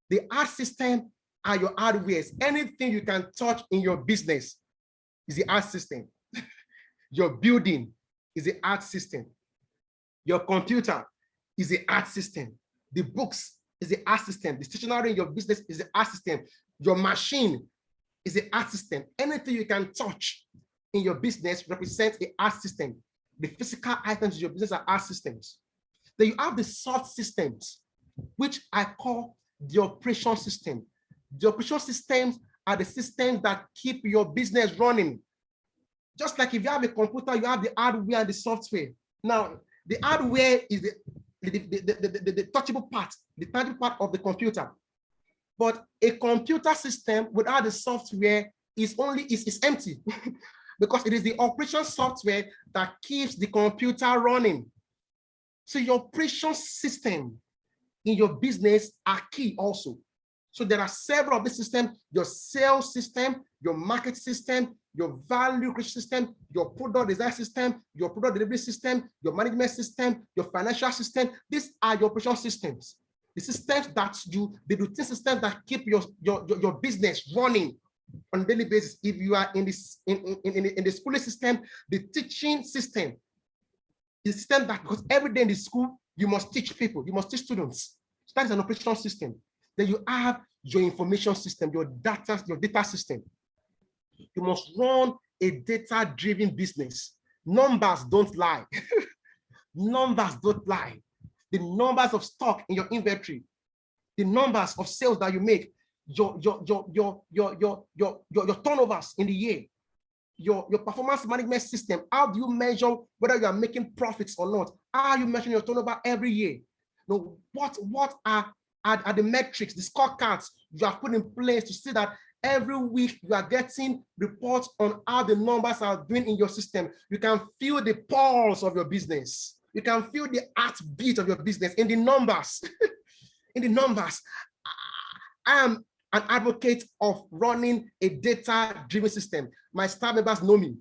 The art system are your hardwares. Anything you can touch in your business is the art system. Your building is the art system. Your computer is the art system. The books is the art system. The stationery in your business is the art system. Your machine is the art system. Anything you can touch in your business represents the art system. The physical items in your business are art systems. Then you have the soft systems, which I call the operation system. The operation systems are the systems that keep your business running. Just like if you have a computer, you have the hardware and the software. Now, the hardware is the touchable part, the tangible part of the computer. But a computer system without the software is empty because it is the operation software that keeps the computer running. So your operation system in your business are key also. So there are several of the systems: your sales system, your market system, your value creation system, your product design system, your product delivery system, your management system, your financial system. These are your operation systems. The systems that the routine systems that keep your business running on a daily basis. If you are in the schooling system, the teaching system, the system that, because every day in the school, you must teach people, you must teach students. So that is an operational system. Then you have your information system, your data system. You must run a data-driven business. Numbers don't lie. Numbers don't lie. The numbers of stock in your inventory, the numbers of sales that you make, your turnovers in the year, your performance management system. How do you measure whether you are making profits or not? How are you measuring your turnover every year? Now, what are the metrics, the scorecards you have put in place to see that every week you are getting reports on how the numbers are doing in your system? You can feel the pulse of your business. You can feel the heartbeat of your business in the numbers. In the numbers. I am an advocate of running a data-driven system. My staff members know me.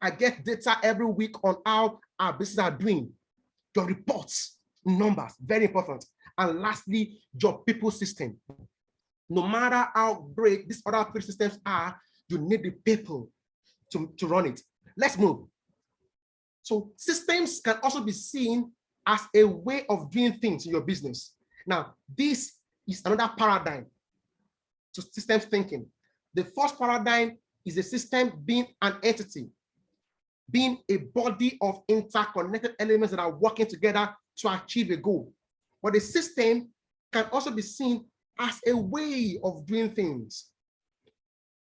I get data every week on how our businesses are doing. Your reports, numbers, very important. And lastly, your people system. No matter how great these other 3 systems are, you need the people to run it. Let's move. So systems can also be seen as a way of doing things in your business. Now, this is another paradigm to systems thinking. The first paradigm is a system being an entity, being a body of interconnected elements that are working together to achieve a goal. But the system can also be seen as a way of doing things.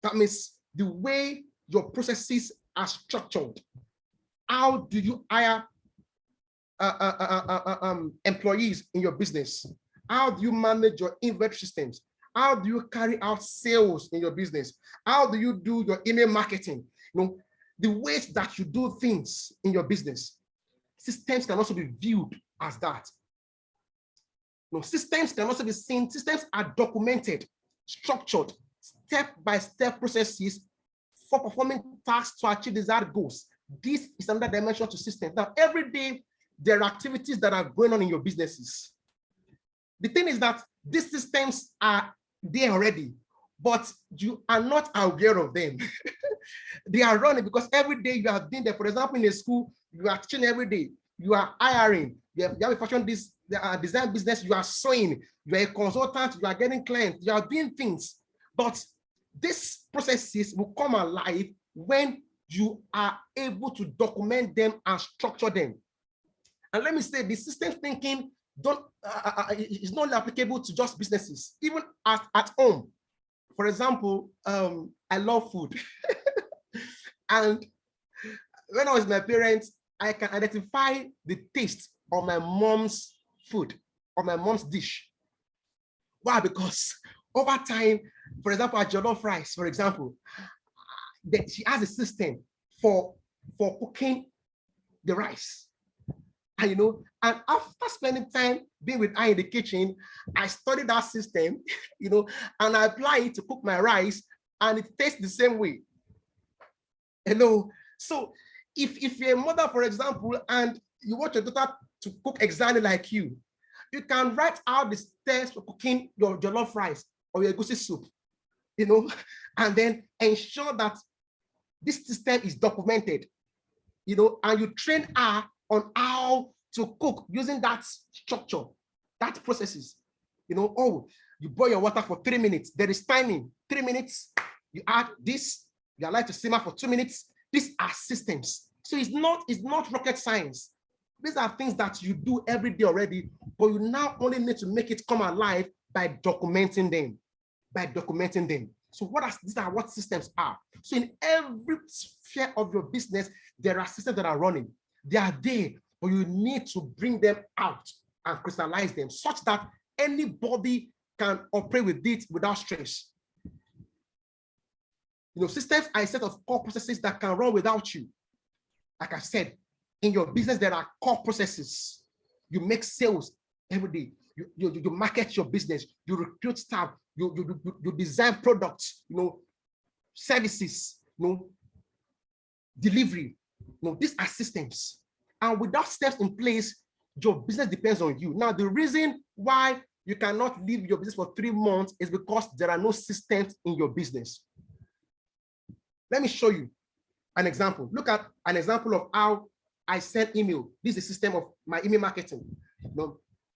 That means the way your processes are structured. How do you hire employees in your business? How do you manage your inventory systems? How do you carry out sales in your business? How do you do your email marketing? You know, the ways that you do things in your business. Systems can also be viewed as that. You know, systems can also be seen. Systems are documented, structured, step-by-step processes for performing tasks to achieve desired goals. This is another dimension to systems. Now, every day, there are activities that are going on in your businesses. The thing is that these systems are there already, but you are not aware of them. They are running because every day you have been there. For example, in a school, you are teaching every day. You are hiring. You have a fashion design business. You are sewing. You are a consultant. You are getting clients. You are doing things. But these processes will come alive when you are able to document them and structure them. And let me say, the system thinking don't it's not applicable to just businesses, even at home. For example, I love food. And when I was with my parents, I can identify the taste of my mom's food, or my mom's dish. Why? Because over time, for example, at jollof rice, for example, that she has a system for cooking the rice. And and after spending time being with her in the kitchen, I studied that system, and I apply it to cook my rice, and it tastes the same way. So if you're a mother, for example, and you want your daughter to cook exactly like you can write out the steps for cooking your jollof rice or your egusi soup, and then ensure that this system is documented, and you train her on how to cook using that structure, that processes. Oh, you boil your water for 3 minutes. There is timing, 3 minutes. You add this, you allow it to simmer for 2 minutes. These are systems. So it's not rocket science. These are things that you do every day already, but you now only need to make it come alive by documenting them. So these are what systems are. So in every sphere of your business, there are systems that are running. They are there, but you need to bring them out and crystallize them such that anybody can operate with it without stress. Systems are a set of core processes that can run without you. Like I said, in your business, there are core processes. You make sales every day. You market your business. You recruit staff. You design products. Services. Delivery. These are systems. And without steps in place, your business depends on you. Now, the reason why you cannot leave your business for 3 months is because there are no systems in your business. Let me show you an example. Look at an example of how I send email. This is the system of my email marketing.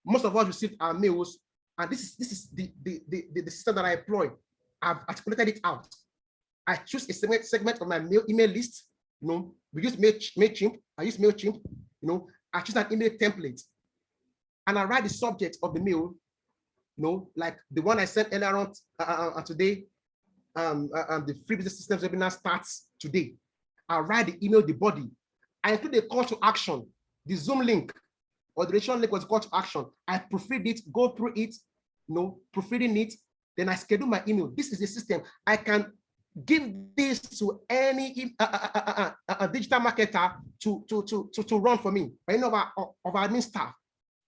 Most of us receive our mails, and this is the system that I employ. I've articulated it out. I choose a segment of my email list. We use MailChimp. I use MailChimp. I choose an email template, and I write the subject of the mail. Like the one I sent earlier on today. The free business systems webinar starts today. I write the email, the body. I include a call to action. The Zoom link or the registration link was a call to action. I proofread it, go through it, proofreading it. Then I schedule my email. This is a system. I can give this to any digital marketer to run for me, or any of our admin staff.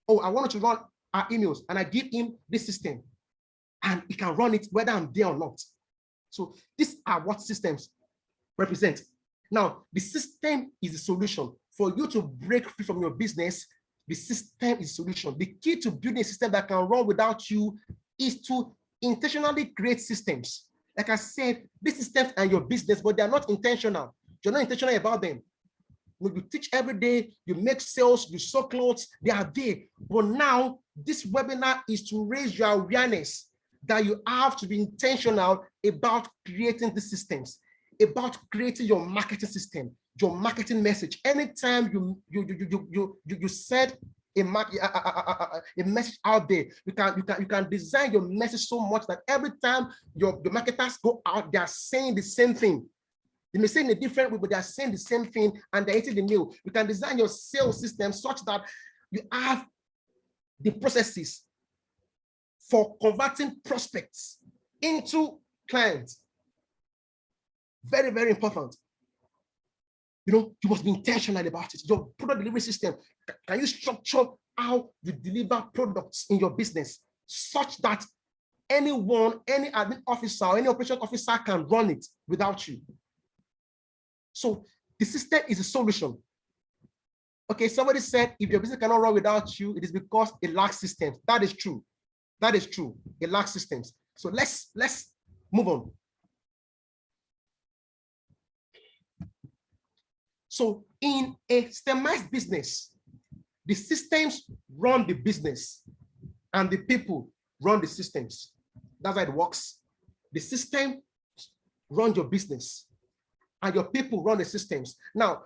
Oh, I want to run our emails, and I give him this system, and he can run it whether I'm there or not. So these are what systems represent. Now, the system is the solution. For you to break free from your business, the system is the solution. The key to building a system that can run without you is to intentionally create systems. Like I said, these systems are your business, but they are not intentional. You're not intentional about them. You teach every day, you make sales, you sew clothes, they are there. But now, this webinar is to raise your awareness that you have to be intentional about creating the systems, about creating your marketing system, your marketing message. Anytime you set a message out there, you can design your message so much that every time your marketers go out, they are saying the same thing. They may say in a different way, but they are saying the same thing, and they're hitting the nail. You can design your sales system such that you have the processes for converting prospects into clients. Very, very important. You must be intentional about it. Your product delivery system, can you structure how you deliver products in your business such that anyone, any admin officer or any operations officer can run it without you? So the system is a solution. Okay, somebody said if your business cannot run without you, it is because it lacks systems. That is true. That is true. It lacks systems. So let's move on. So in a systemized business, the systems run the business and the people run the systems. That's how it works. The system runs your business and your people run the systems. Now,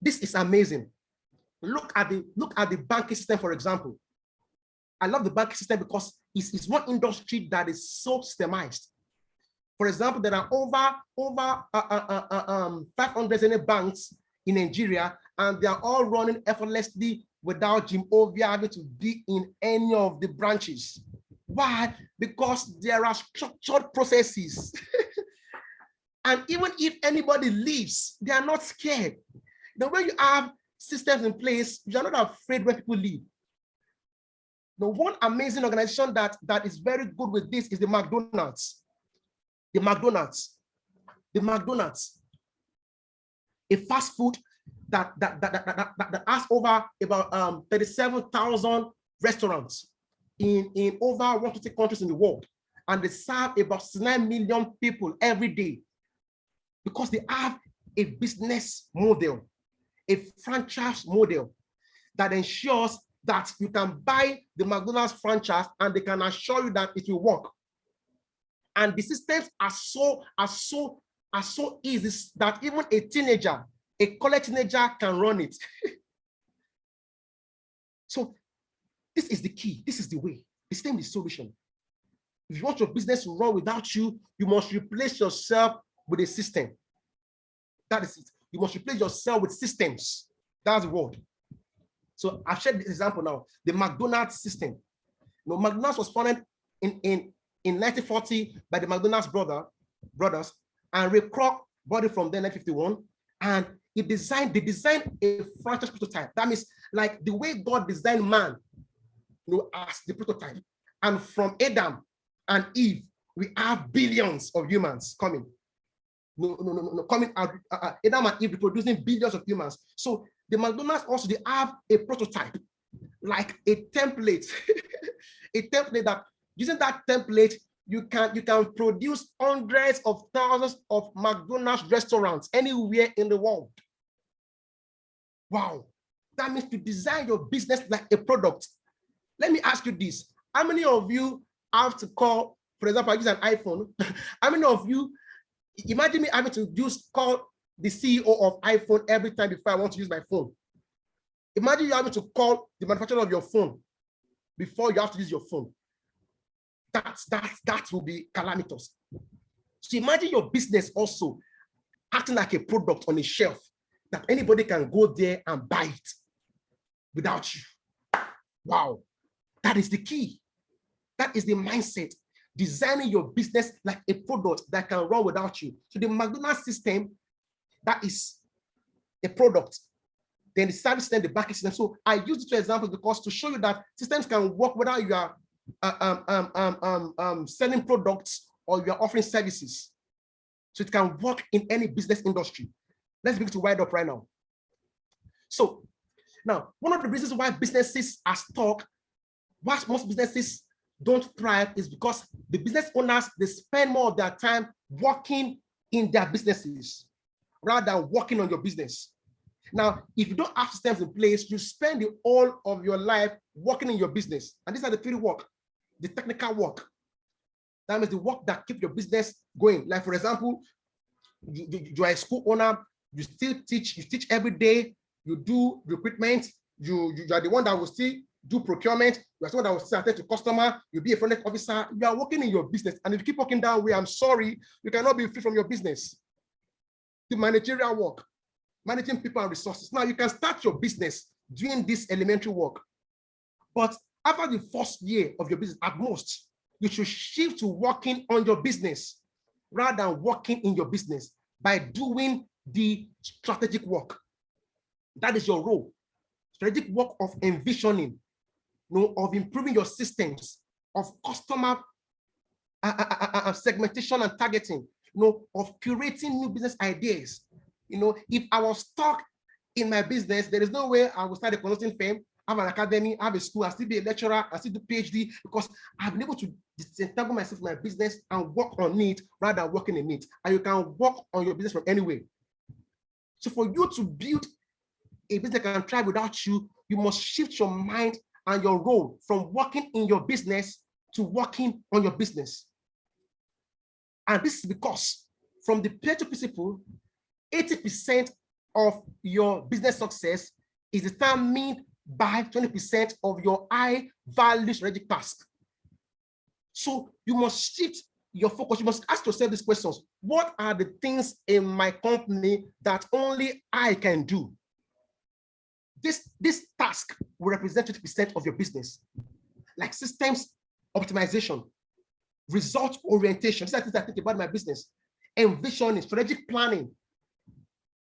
this is amazing. Look at the banking system, for example. I love the banking system because it's one industry that is so systemized. For example, there are over 500 banks in Nigeria, and they are all running effortlessly without Jim Ovia having to be in any of the branches. Why? Because there are structured processes. And even if anybody leaves, they are not scared. The way you have systems in place, you are not afraid when people leave. The one amazing organization that is very good with this is the McDonald's. The McDonald's, a fast food that has over about 37,000 restaurants in over 150 countries in the world, and they serve about 9 million people every day because they have a business model, a franchise model that ensures that you can buy the McDonald's franchise and they can assure you that it will work. And the systems are so easy that even a teenager, a college teenager can run it. So this is the key. This is the way. The system is the solution. If you want your business to run without you, you must replace yourself with a system. That is it. You must replace yourself with systems. That's the word. So I've shared this example now. The McDonald's system. You know, McDonald's was founded in 1940 by the McDonald's brothers, and Ray Kroc bought it from there in 1951, and they designed a franchise prototype. That means like the way God designed man, you know, as the prototype. And from Adam and Eve, we have billions of humans coming. Coming out. Adam and Eve producing billions of humans. So the McDonald's also, they have a prototype, like a template, a template that using that template, you can produce hundreds of thousands of McDonald's restaurants anywhere in the world. Wow. That means to design your business like a product. Let me ask you this. How many of you have to call, for example, I use an iPhone. How many of you, imagine me having to call the CEO of iPhone every time before I want to use my phone. Imagine you having to call the manufacturer of your phone before you have to use your phone. That will be calamitous. So imagine your business also acting like a product on a shelf that anybody can go there and buy it without you. Wow, that is the key. That is the mindset. Designing your business like a product that can run without you. So the McDonald's system, that is a product. Then the service system, the banking system. So I use it to examples because to show you that systems can work whether you are selling products or you are offering services. So it can work in any business industry. Let's begin to wind up right now. So now, one of the reasons why businesses are stuck, why most businesses don't thrive, is because the business owners, they spend more of their time working in their businesses rather than working on your business. Now, if you don't have systems in place, you spend the whole of your life working in your business. And these are the three work: the technical work. That means the work that keeps your business going. Like, for example, you are a school owner, you still teach, you teach every day, you do recruitment, you are the one that will still do procurement, you are someone that will still attend to customer, you'll be a front desk officer, you are working in your business. And if you keep working that way, I'm sorry, you cannot be free from your business. The managerial work, managing people and resources. Now you can start your business doing this elementary work, but after the first year of your business, at most, you should shift to working on your business rather than working in your business by doing the strategic work. That is your role. Strategic work of envisioning, of improving your systems, of customer segmentation and targeting, of curating new business ideas. If I was stuck in my business, there is no way I will start a consulting firm, have an academy, have a school, I still be a lecturer, I still do PhD, because I've been able to disentangle myself from my business and work on it rather than working in it. And you can work on your business from anywhere. So for you to build a business that can thrive without you, you must shift your mind and your role from working in your business to working on your business. And this is because from the Pareto principle, 80% of your business success is determined by 20% of your high value strategic task. So you must shift your focus. You must ask yourself these questions. What are the things in my company that only I can do? This task will represent 20% of your business, like systems optimization, result orientation. These are things I think about my business, envisioning, strategic planning.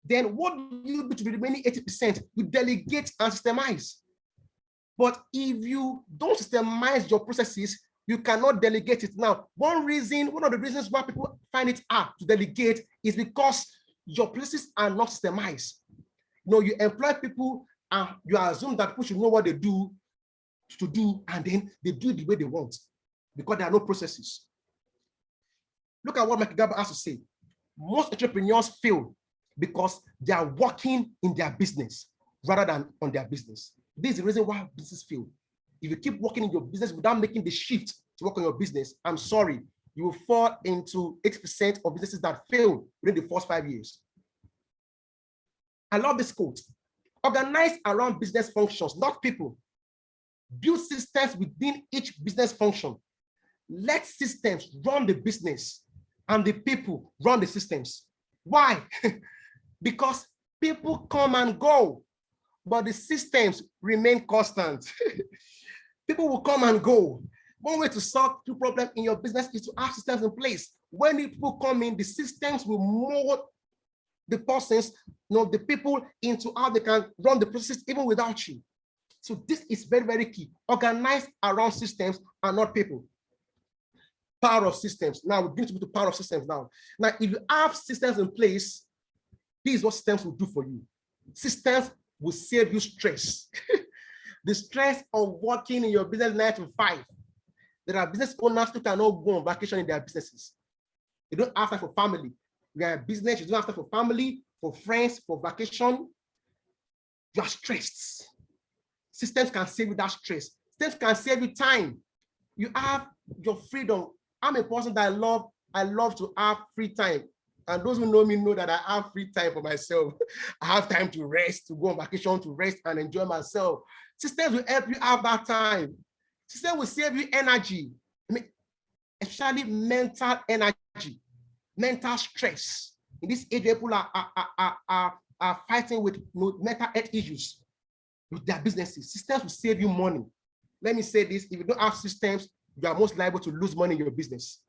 Then what do you do to the remaining 80%? You delegate and systemize. But if you don't systemize your processes, you cannot delegate it. Now, one of the reasons why people find it hard to delegate is because your processes are not systemized. You employ people and you assume that people should know what they do, and then they do it the way they want because there are no processes. Look at what Mike Gaba has to say. Most entrepreneurs fail because they are working in their business rather than on their business. This is the reason why businesses fail. If you keep working in your business without making the shift to work on your business, I'm sorry, you will fall into 8% of businesses that fail within the first 5 years. I love this quote. Organize around business functions, not people. Build systems within each business function. Let systems run the business and the people run the systems. Why? Because people come and go, but the systems remain constant. People will come and go. One way to solve the problem in your business is to have systems in place. When people come in, the systems will mold the persons, the people into how they can run the process even without you. So this is very, very key. Organize around systems and not people. Power of systems. Now we're going to the power of systems now. Now, if you have systems in place, this is what systems will do for you. Systems will save you stress. The stress of working in your business 9 to 5. There are business owners who cannot go on vacation in their businesses. They don't have time for family. You are a business, you don't have time for family, for friends, for vacation. You are stressed. Systems can save you that stress. Systems can save you time. You have your freedom. I'm a person that I love to have free time. And those who know me know that I have free time for myself. I have time to rest, to go on vacation, to rest and enjoy myself. Systems will help you have that time. Systems will save you energy, especially mental energy, mental stress. In this age, people are fighting with mental health issues with their businesses. Systems will save you money. Let me say this, if you don't have systems, you are most liable to lose money in your business.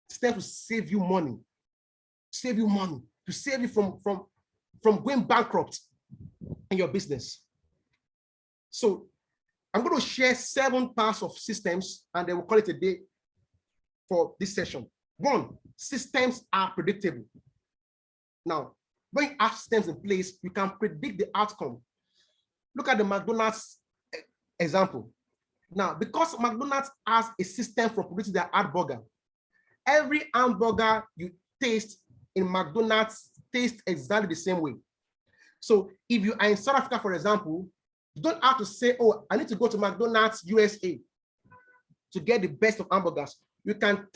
Systems will save you money, to save you from going bankrupt in your business. So I'm going to share 7 parts of systems and then we'll call it a day for this session. 1, systems are predictable. Now, when you have systems in place, you can predict the outcome. Look at the McDonald's example. Now, because McDonald's has a system for producing their hamburger, every hamburger you taste in McDonald's tastes exactly the same way. So if you are in South Africa, for example, you don't have to say, oh, I need to go to McDonald's USA to get the best of hamburgers. You can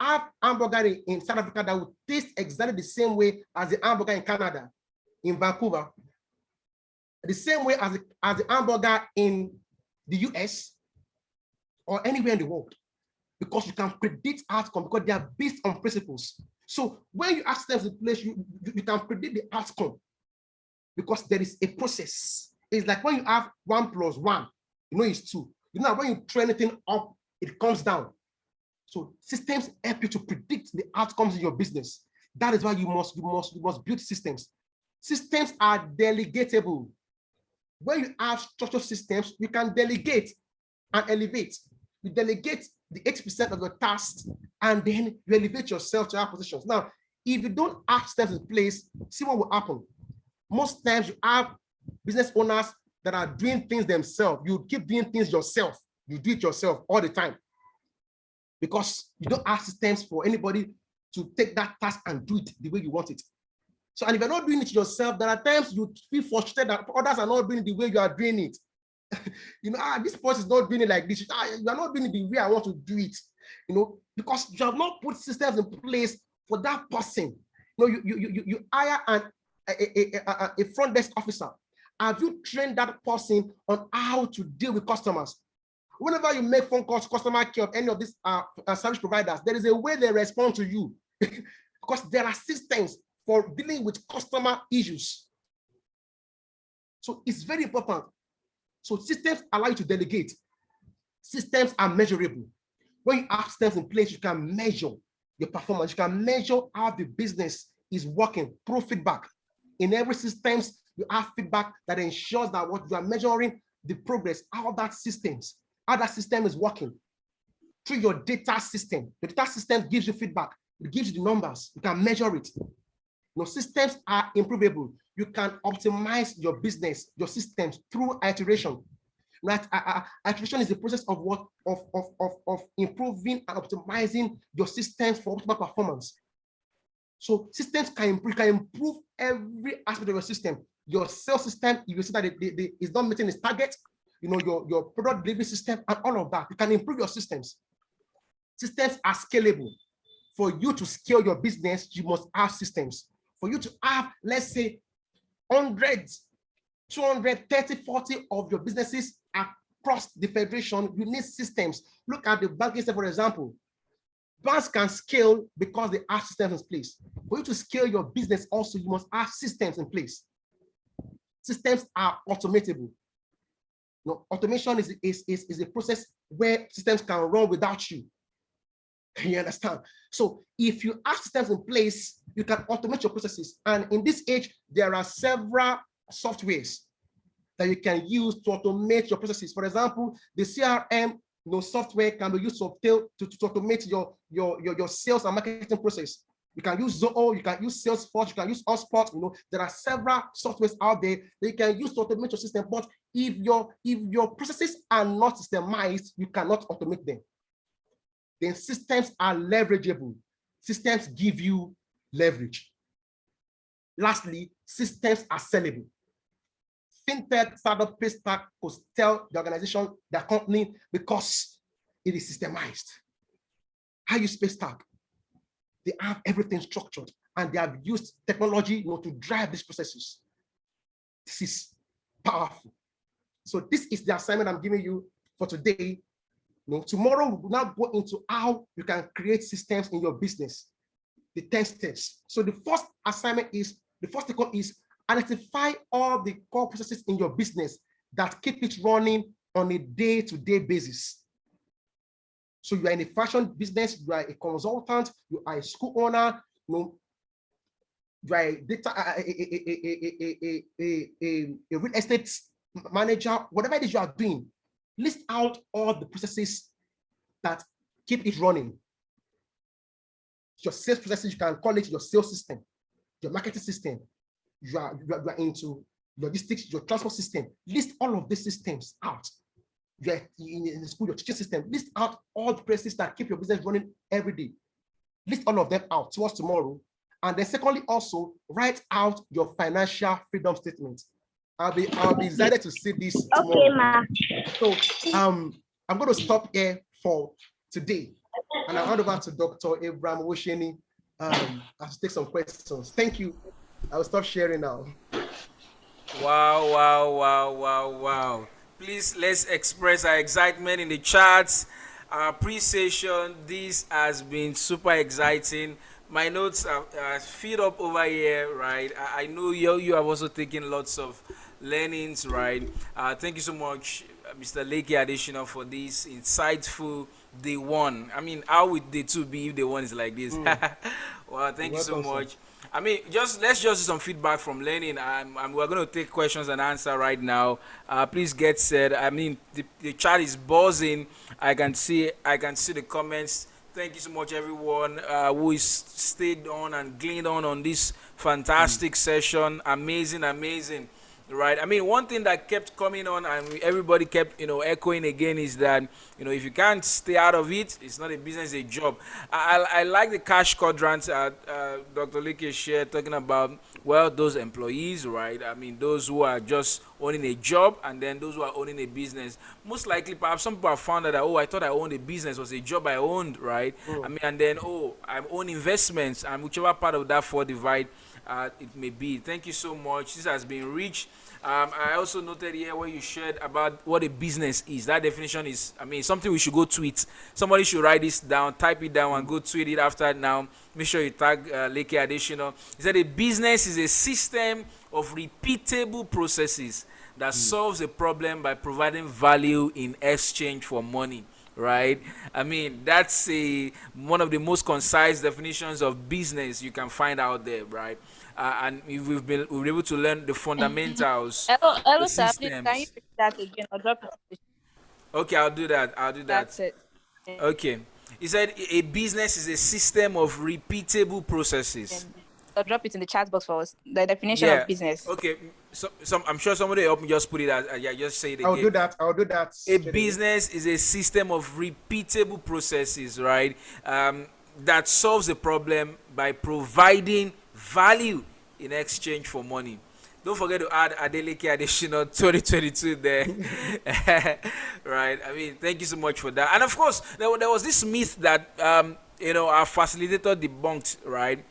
have hamburger in South Africa that will taste exactly the same way as the hamburger in Canada, in Vancouver, the same way as the hamburger in the US or anywhere in the world, because you can predict outcome because they are based on principles. So when you have steps in place, you can predict the outcome because there is a process. It's like when you have 1 + 1, it's 2. When you throw anything up, it comes down. So systems help you to predict the outcomes in your business. That is why you must build systems. Systems are delegatable. When you have structured systems, you can delegate and elevate. You delegate the 8% of your tasks, and then you elevate yourself to our positions. Now, if you don't have steps in place, see what will happen. Most times you have business owners that are doing things themselves. You keep doing things yourself. You do it yourself all the time because you don't have systems for anybody to take that task and do it the way you want it. So, and if you're not doing it yourself, there are times you feel frustrated that others are not doing it the way you are doing it. This person is not doing it like this. You are not doing it the way I want to do it. Because you have not put systems in place for that person. You hire a front desk officer, Have you trained that person on how to deal with customers? Whenever you make phone calls to customer care of any of these service providers, there is a way they respond to you because there are systems for dealing with customer issues. So it's very important. So systems allow you to delegate. Systems are measurable. When you have systems in place, you can measure your performance. You can measure how the business is working through feedback. In every systems, you have feedback that ensures that what you are measuring, the progress, how that system is working through your data system. The data system gives you feedback. It gives you the numbers. You can measure it. Systems are improvable. You can optimize your business, your systems through iteration. Right? Iteration is the process of improving and optimizing your systems for optimal performance. So systems can improve every aspect of your system. Your sales system, you will see that it is not meeting its target. Your product delivery system and all of that. You can improve your systems. Systems are scalable. For you to scale your business, you must have systems. For you to have, let's say, 100, 200, 30, 40 of your businesses across the federation, you need systems. Look at the banking sector, for example. Banks can scale because they have systems in place. For you to scale your business also, you must have systems in place. Systems are automatable. Automation is a process where systems can run without you. You understand? So if you have systems in place, you can automate your processes. And in this age, there are several softwares that you can use to automate your processes. For example, the CRM software can be used to automate your sales and marketing process. You can use Zoho, you can use Salesforce, you can use HubSpot. There are several softwares out there that you can use to automate your system. But if your processes are not systemized, you cannot automate them. Then systems are leverageable. Systems give you leverage. Lastly, systems are sellable. Fintech startup Paystack could tell the organization, the company, because it is systemized. How you use Paystack? They have everything structured, and they have used technology to drive these processes. This is powerful. So this is the assignment I'm giving you for today. Tomorrow we will now go into how you can create systems in your business, the 10 steps. So the first assignment is, the first take is identify all the core processes in your business that keep it running on a day-to-day basis. So you are in a fashion business, you are a consultant, you are a school owner, you are a real estate manager, whatever it is you are doing, list out all the processes that keep it running. Your sales processes, you can call it your sales system, your marketing system. You are into logistics, your transport system. List all of these systems out. You are in the school, your teaching system. List out all the processes that keep your business running every day. List all of them out towards tomorrow. And then secondly, also write out your financial freedom statement. I'll be excited to see this tomorrow. Okay, ma. So I'm going to stop here for today, and I'll hand over to Dr. Abraham Osheni to take some questions. Thank you. I'll stop sharing now. Wow. Please, let's express our excitement in the chats. Our pre-session, this has been super exciting. My notes are filled up over here, right? I know you have also taken lots of learnings, right? Thank you so much, Mr. Leke Additional, for this insightful day one. I mean, how would day two be if day one is like this? Well, thank you so much. Sir. I mean, let's just do some feedback from learning. We're going to take questions and answer right now. Please get set. I mean, the chat is buzzing. I can see the comments. Thank you so much, everyone who is stayed on and gleaned on this fantastic session. Amazing. Right. I mean, one thing that kept coming on and everybody kept, echoing again is that, if you can't stay out of it, it's not a business, it's a job. I like the cash quadrant Dr. Leke shared, talking about, well, those employees, right? I mean, those who are just owning a job and then those who are owning a business. Most likely, perhaps some people have found out that, I thought I owned a business, was a job I owned, right? I mean, and then, I own investments, and whichever part of that four divide it may be. Thank you so much. This has been rich. I also noted here where you shared about what a business is. That definition is, I mean, something we should go tweet. Somebody should write this down, type it down, and go tweet it after now. Make sure you tag Leke Additional. He said a business is a system of repeatable processes that solves a problem by providing value in exchange for money. Right? I mean, that's one of the most concise definitions of business you can find out there, right? And we've been able to learn the fundamentals, the Hello, sir. Please, can you systems. repeat that again or drop it? In the Okay, I'll do that. I'll do that. That's it. Okay. He said a business is a system of repeatable processes. Or drop it in the chat box for us. The definition Yeah. of business. Okay. So, I'm sure somebody help me just put it as yeah, just say it I'll do again. that. I'll do that. A straight away. business is a system of repeatable processes, right? That solves a problem by providing value in exchange for money. Don't forget to add Adeleke Additional 2022 there. Right? I mean, thank you so much for that. And of course, there was this myth that, our facilitator debunked, right?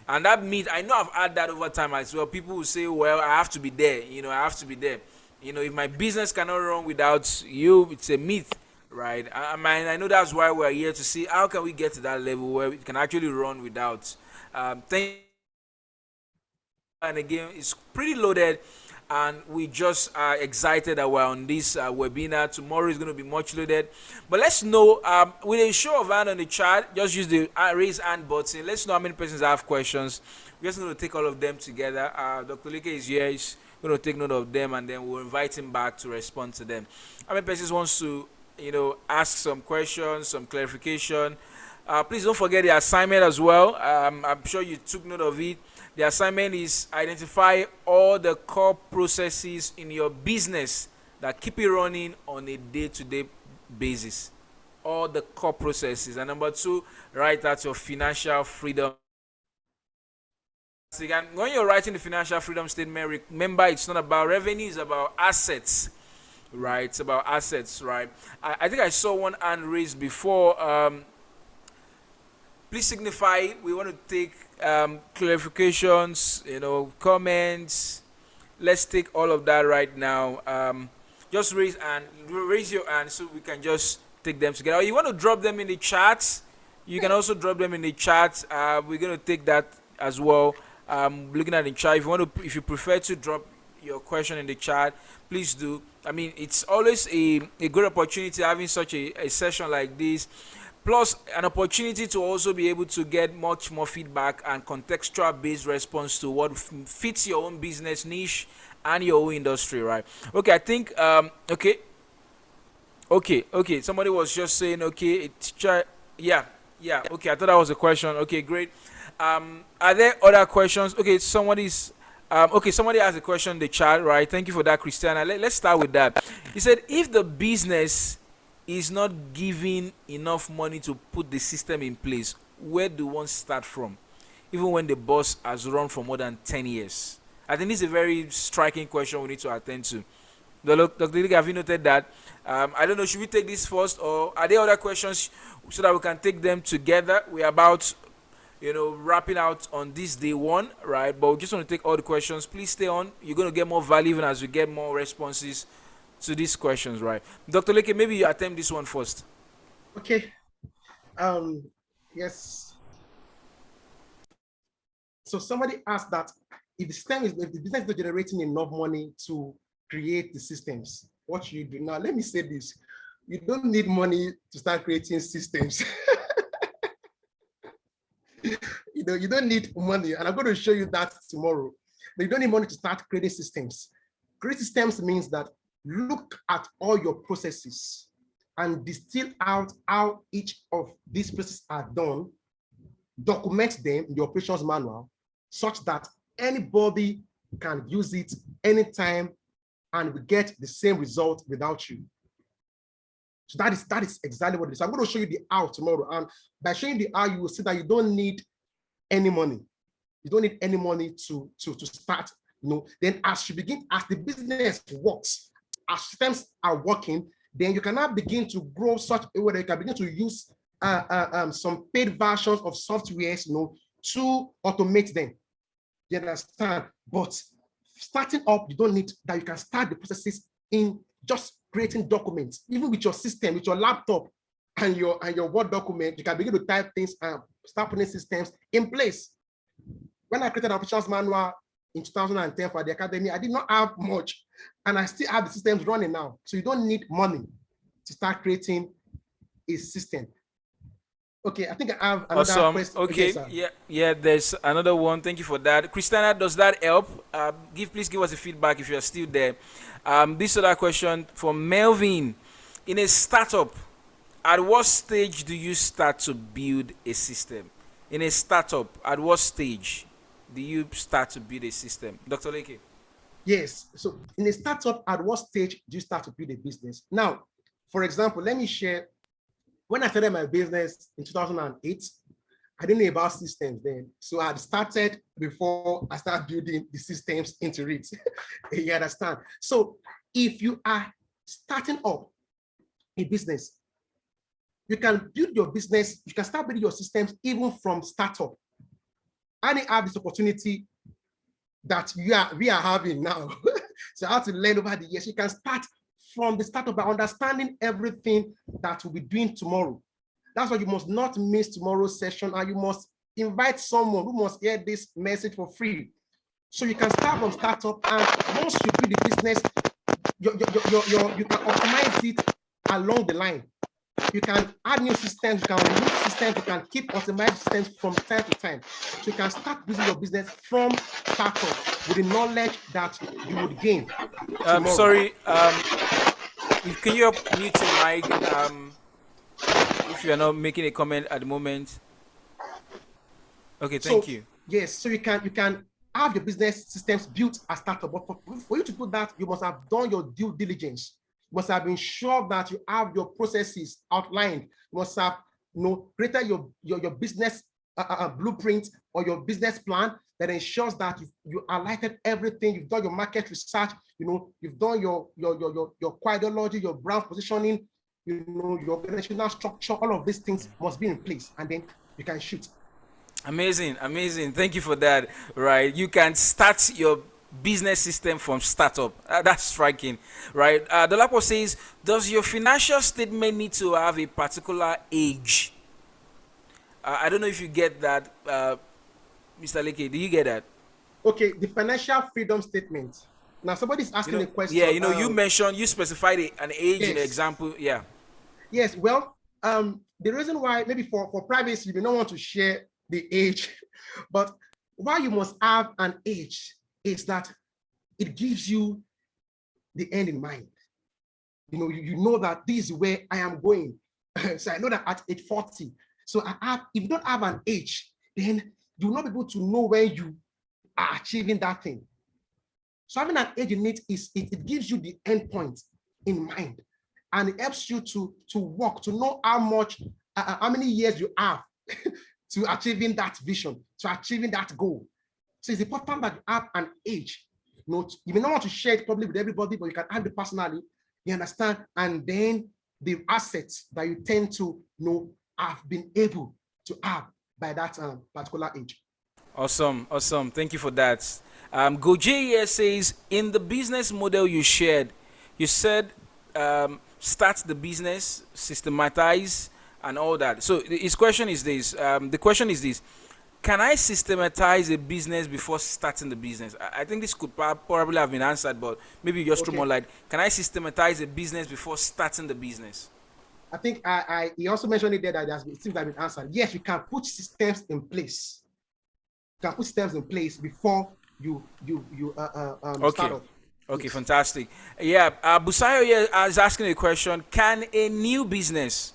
And that myth, I know I've had that over time as well. People will say, well, I have to be there. I have to be there. If my business cannot run without you, it's a myth, right? I know that's why we're here to see how can we get to that level where we can actually run without. Thank and again, it's pretty loaded, and we just are excited that we're on this webinar. Tomorrow is going to be much loaded, but let's know with a show of hand on the chat. Just use the raise hand button. Let's know how many persons have questions. We're just going to take all of them together. Dr. Leke is here. He's going to take note of them, and then we'll invite him back to respond to them. How many persons wants to ask some questions, some clarification? Please don't forget the assignment as well. I'm sure you took note of it. The assignment is identify all the core processes in your business that keep it running on a day-to-day basis. All the core processes. And number 2, write out your financial freedom. And when you're writing the financial freedom statement, remember it's not about revenue, it's about assets. Right? It's about assets, right? I think I saw one hand raised before. Please signify. We want to take clarifications, comments. Let's take all of that right now. Just raise your hand so we can just take them together. Or you want to drop them in the chat? You can also drop them in the chat. We're going to take that as well. Looking at the chat, if you prefer to drop your question in the chat, please do. I mean, it's always a good opportunity having such a session like this. Plus, an opportunity to also be able to get much more feedback and contextual-based response to what fits your own business niche and your own industry, right? Okay, I think, okay. Somebody was just saying, okay, yeah, okay, I thought that was a question. Okay, great. Are there other questions? Okay, somebody has a question in the chat, right? Thank you for that, Christiana. Let's start with that. He said, if the business is not giving enough money to put the system in place, where do one start from, even when the boss has run for more than 10 years? I think this is a very striking question we need to attend to. Dr. Leke, have you noted that? I don't know, should we take this first, or are there other questions so that we can take them together? We're about wrapping out on this day one, right? But we just want to take all the questions. Please stay on. You're going to get more value even as we get more responses to these questions, right? Dr. Leke, maybe you attempt this one first. Okay. Yes. So somebody asked that if the business is not generating enough money to create the systems, what should you do? Now, let me say this. You don't need money to start creating systems. You don't need money, and I'm going to show you that tomorrow. But you don't need money to start creating systems. Create systems means that look at all your processes and distill out how each of these processes are done, document them in the operations manual such that anybody can use it anytime and we get the same result without you. So that is exactly what it is. I'm going to show you the how tomorrow. And by showing the how, you will see that you don't need any money. You don't need any money to start. Then as the business works, as systems are working, then you can now begin to grow such a way that you can begin to use some paid versions of softwares, to automate them. You understand? But starting up, you don't need that. You can start the processes in just creating documents, even with your system, with your laptop and your Word document. You can begin to type things and start putting systems in place. When I created an operations manual in 2010 for the academy, I did not have much, and I still have the systems running now. So you don't need money to start creating a system. Okay, I think I have another Awesome. question. Okay, yeah. There's another one. Thank you for that, Christiana. Does that help? Please give us a feedback if you're still there. This other question from Melvin: in a startup, at what stage do you start to build a system? In a startup, at what stage do you start to build a system, Dr. Leke? Yes. So in a startup, at what stage do you start to build a business? Now, for example, let me share. When I started my business in 2008, I didn't know about systems then. So I had started before I started building the systems into it. You understand? So if you are starting up a business, you can build your business, you can start building your systems even from startup. I didn't have this opportunity that we are having now. So I have to learn over the years. You can start from the startup by understanding everything that we'll be doing tomorrow. That's why you must not miss tomorrow's session, and you must invite someone who must hear this message for free. So you can start from startup, and once you build the business, you can optimize it along the line. You can add new systems, you can remove systems, you can keep optimizing systems from time to time. So you can start building your business from startup with the knowledge that you would gain. Sorry, can you mute your mic if you are not making a comment at the moment? Okay, thank you. Yes, so you can have your business systems built as startup, but for you to do that, you must have done your due diligence. You must have been sure that you have your processes outlined. You must have created your business blueprint or your business plan that ensures that you highlighted everything. You've done your market research. You've done your core ideology, your brand positioning. Your organizational structure. All of these things must be in place, and then you can shoot. Amazing. Thank you for that. Right, you can start your business system from startup. That's striking, right? Dolapo says, does your financial statement need to have a particular age? I don't know if you get that, Mr. Leke. Do you get that? Okay, the financial freedom statement. Now somebody's asking a question. Yeah, you specified an age in the example. Yeah. Yes. Well, the reason why, maybe for privacy, you may not want to share the age, but why you must have an age is that it gives you the end in mind. You know that this is where I am going. So I know that at age 40. So if you don't have an age, then you will not be able to know when you are achieving that thing. So having an age in it gives you the end point in mind, and it helps you to work, to know how many years you have to achieving that vision, to achieving that goal. So it's important that you have an age. You may not want to share it probably with everybody, but you can have it personally. You understand? And then the assets that you tend to have been able to have by that particular age. Awesome. Thank you for that. Goje says, in the business model you shared, you said start the business, systematize, and all that. So his question is this. The question is this: can I systematize a business before starting the business? I think this could probably have been answered, but maybe just throw more light. Can I systematize a business before starting the business? I think he also mentioned it there that it seems like been answered. Yes, you can put systems in place. You can put systems in place before you start off. Okay, fantastic. Yeah, Busayo here is asking a question: can a new business,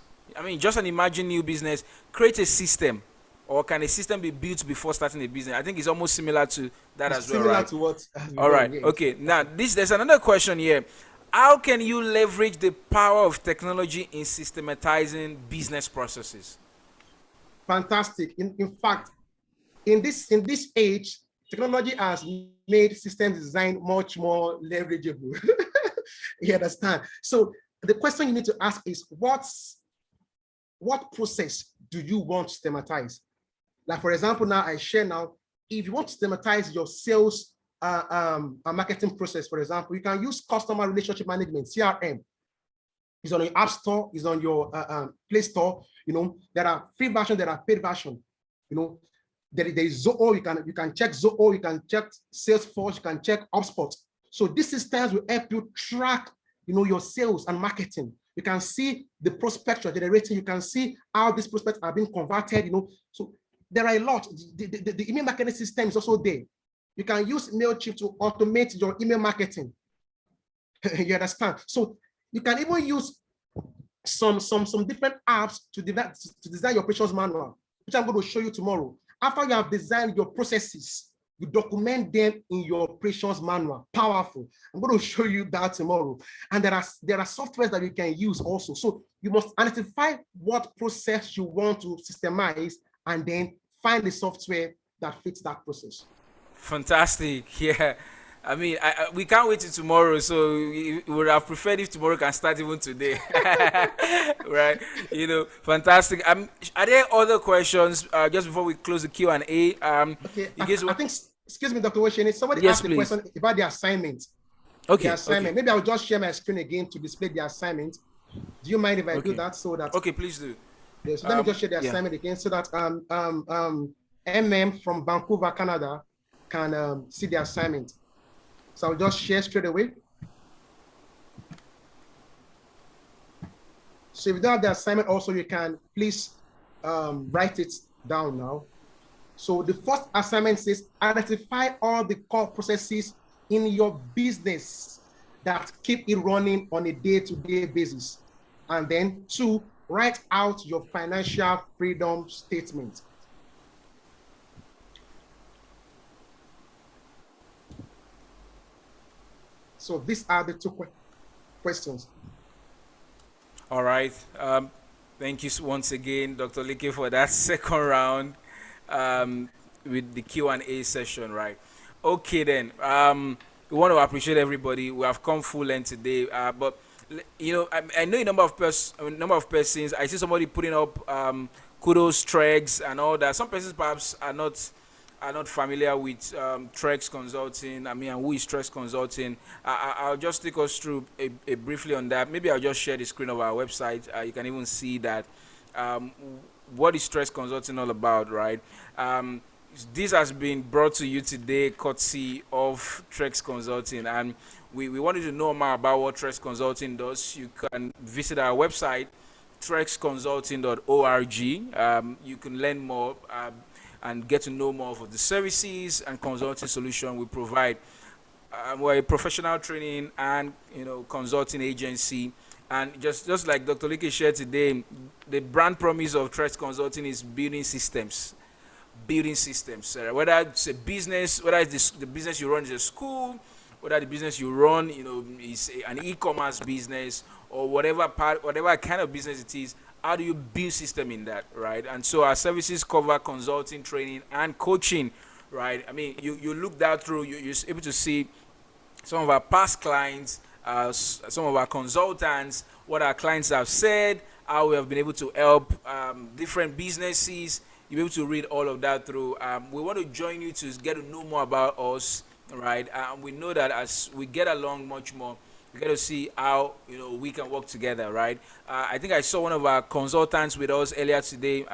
just an imagined new business, create a system, or can a system be built before starting a business? I think it's almost similar to that as well, right? Similar to what? All right. Yes. Okay. Now, there's another question here. How can you leverage the power of technology in systematizing business processes? Fantastic. In fact, in this age, technology has made systems design much more leverageable. You understand? So the question you need to ask is, what process do you want to systematize? Like, for example, now I share now if you want to systematize your sales and marketing process, for example, you can use customer relationship management, CRM. It's on your app store, it's on your Play Store. There are free version, there are paid version. There is Zoho, you can check Zoho, you can check Salesforce, you can check HubSpot. So these systems will help you track, your sales and marketing. You can see the prospects you're generating. You can see how these prospects are being converted. So there are a lot. The email marketing system is also there. You can use MailChimp to automate your email marketing. You understand? So you can even use some different apps to design your operations manual, which I'm going to show you tomorrow. After you have designed your processes, you document them in your operations manual. Powerful. I'm going to show you that tomorrow. And there are softwares that you can use also. So you must identify what process you want to systemize and then find the software that fits that process. Fantastic. Yeah. I mean, we can't wait till tomorrow, so we would have preferred if tomorrow can start even today. Right? Fantastic. Are there other questions just before we close the Q&A? Okay. I think, excuse me, Dr. Washington, somebody asked a question about the assignment. Okay. The assignment. Okay. Maybe I'll just share my screen again to display the assignment. Do you mind if I do that so that? Okay, please do. Yeah, so let me just share the assignment again so that MM from Vancouver, Canada can see the assignment. So I'll just share straight away. So if you don't have the assignment also, you can please write it down now. So the first assignment says, identify all the core processes in your business that keep it running on a day-to-day basis. And then 2, write out your financial freedom statement. So these are the 2 questions. All right. Thank you once again, Dr. Like, for that second round with the Q&A session, right? Okay, then. We want to appreciate everybody. We have come full length today. But, I know a number of persons. I see somebody putting up kudos, Trex, and all that. Some persons perhaps are not familiar with Trex Consulting. And who is Trex Consulting? I'll just take us through a briefly on that. Maybe I'll just share the screen of our website. You can even see that. What is Trex Consulting all about, right? This has been brought to you today courtesy of Trex Consulting, and we wanted to know more about what Trex Consulting does. You can visit our website, trexconsulting.org. You can learn more and get to know more of the services and consulting solution we provide. We're a professional training and consulting agency, and just like Dr. Like shared today, the brand promise of Trex Consulting is building systems. Whether it's a business, whether it's the business you run is a school, whether the business you run is an e-commerce business, or whatever kind of business it is. How do you build system in that, right? And so our services cover consulting, training, and coaching, right? You look that through, you're able to see some of our past clients, some of our consultants, what our clients have said, how we have been able to help different businesses. You'll be able to read all of that through. We want to join you to get to know more about us, right? We know that as we get along much more, we get to see how we can work together, right? I think I saw one of our consultants with us earlier today,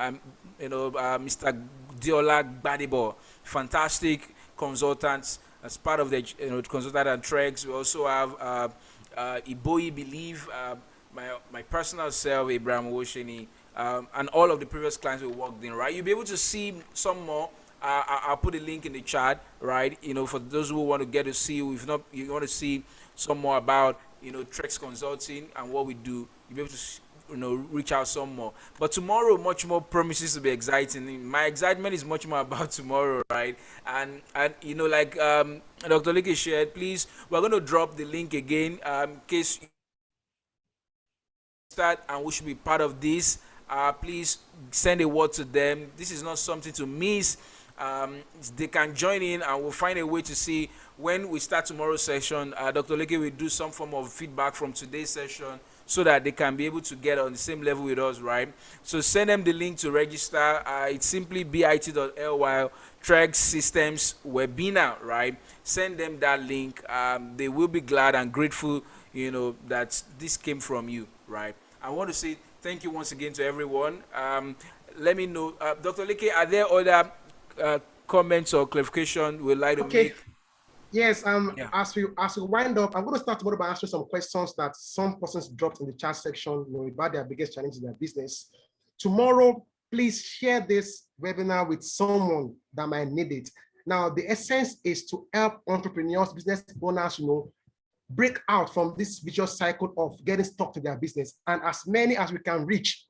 Mr. Diola Gbadebo, fantastic consultants as part of the consultant and Trex. We also have Iboyi Believe, my personal self, Abraham Wosheni, and all of the previous clients we worked in, right? You'll be able to see some more. I'll put a link in the chat, right? For those who want to get to see, if not, you want to see some more about, Trex Consulting and what we do, you'll be able to, reach out some more. But tomorrow, much more promises to be exciting. My excitement is much more about tomorrow, right? And like Dr. Like shared, please, we're going to drop the link again in case you start and we should be part of this. Please send a word to them. This is not something to miss. They can join in, and we'll find a way to see when we start tomorrow's session. Dr. Like will do some form of feedback from today's session so that they can be able to get on the same level with us, right? So send them the link to register. It's simply bit.ly Treg Systems webinar, right? Send them that link. They will be glad and grateful, that this came from you, right? I want to say thank you once again to everyone. Let me know, Dr. Leke, are there other comments or clarification we'd like to Okay. make? Yes, Yeah. as we wind up, I'm going to start tomorrow by answering some questions that some persons dropped in the chat section, about their biggest challenges in their business. Tomorrow, please share this webinar with someone that might need it. Now, the essence is to help entrepreneurs, business owners, break out from this vicious cycle of getting stuck to their business, and as many as we can reach,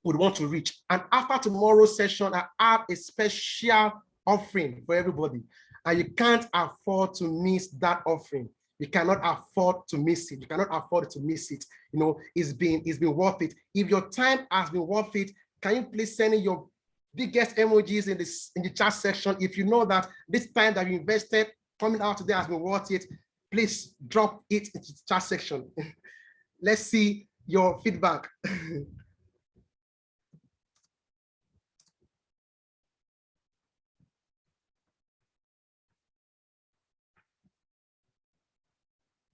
would want to reach. And after tomorrow's session, I have a special offering for everybody. And you can't afford to miss that offering. You cannot afford to miss it. You cannot afford to miss it. It's been worth it. If your time has been worth it, can you please send in your biggest emojis in the chat section? If you know that this time that you invested coming out today has been worth it, please drop it into the chat section. Let's see your feedback.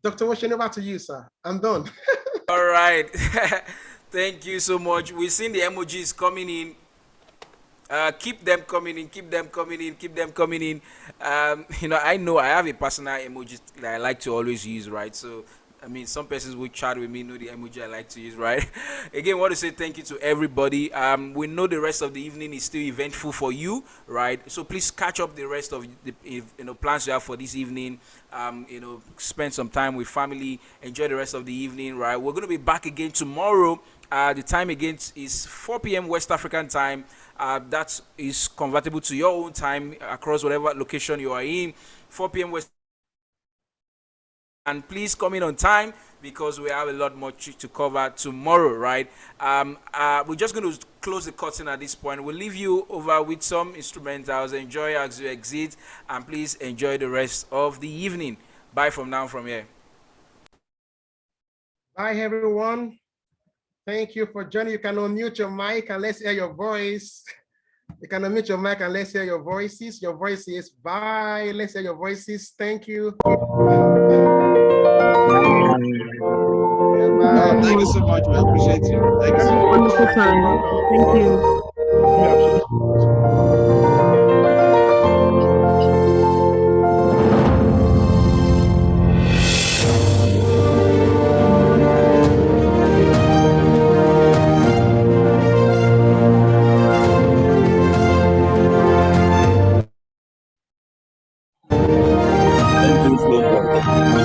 Dr. Ocean, over to you, sir. I'm done. All right. Thank you so much. We've seen the emojis coming in. Keep them coming in, keep them coming in, keep them coming in. I know I have a personal emoji that I like to always use, right? So some persons will chat with me know the emoji I like to use, right? Again, I want to say thank you to everybody. We know the rest of the evening is still eventful for you, right? So please catch up the rest of the plans you have for this evening. Spend some time with family, enjoy the rest of the evening, right? We're going to be back again tomorrow. The time again is 4 p.m. West African time. That is convertible to your own time across whatever location you are in. 4 p.m. West. And please come in on time because we have a lot more to cover tomorrow, right? We're just going to close the curtain at this point. We'll leave you over with some instrumentals. Enjoy as you exit, and please enjoy the rest of the evening. Bye from now from here. Bye, everyone. Thank you for joining. You can unmute your mic and let's hear your voice. You can unmute your mic and let's hear your voices. Your voices. Bye. Let's hear your voices. Thank you. Bye. Thank you so much. We appreciate you. Thank you so much. Wonderful time. Thank you. Thank you so much.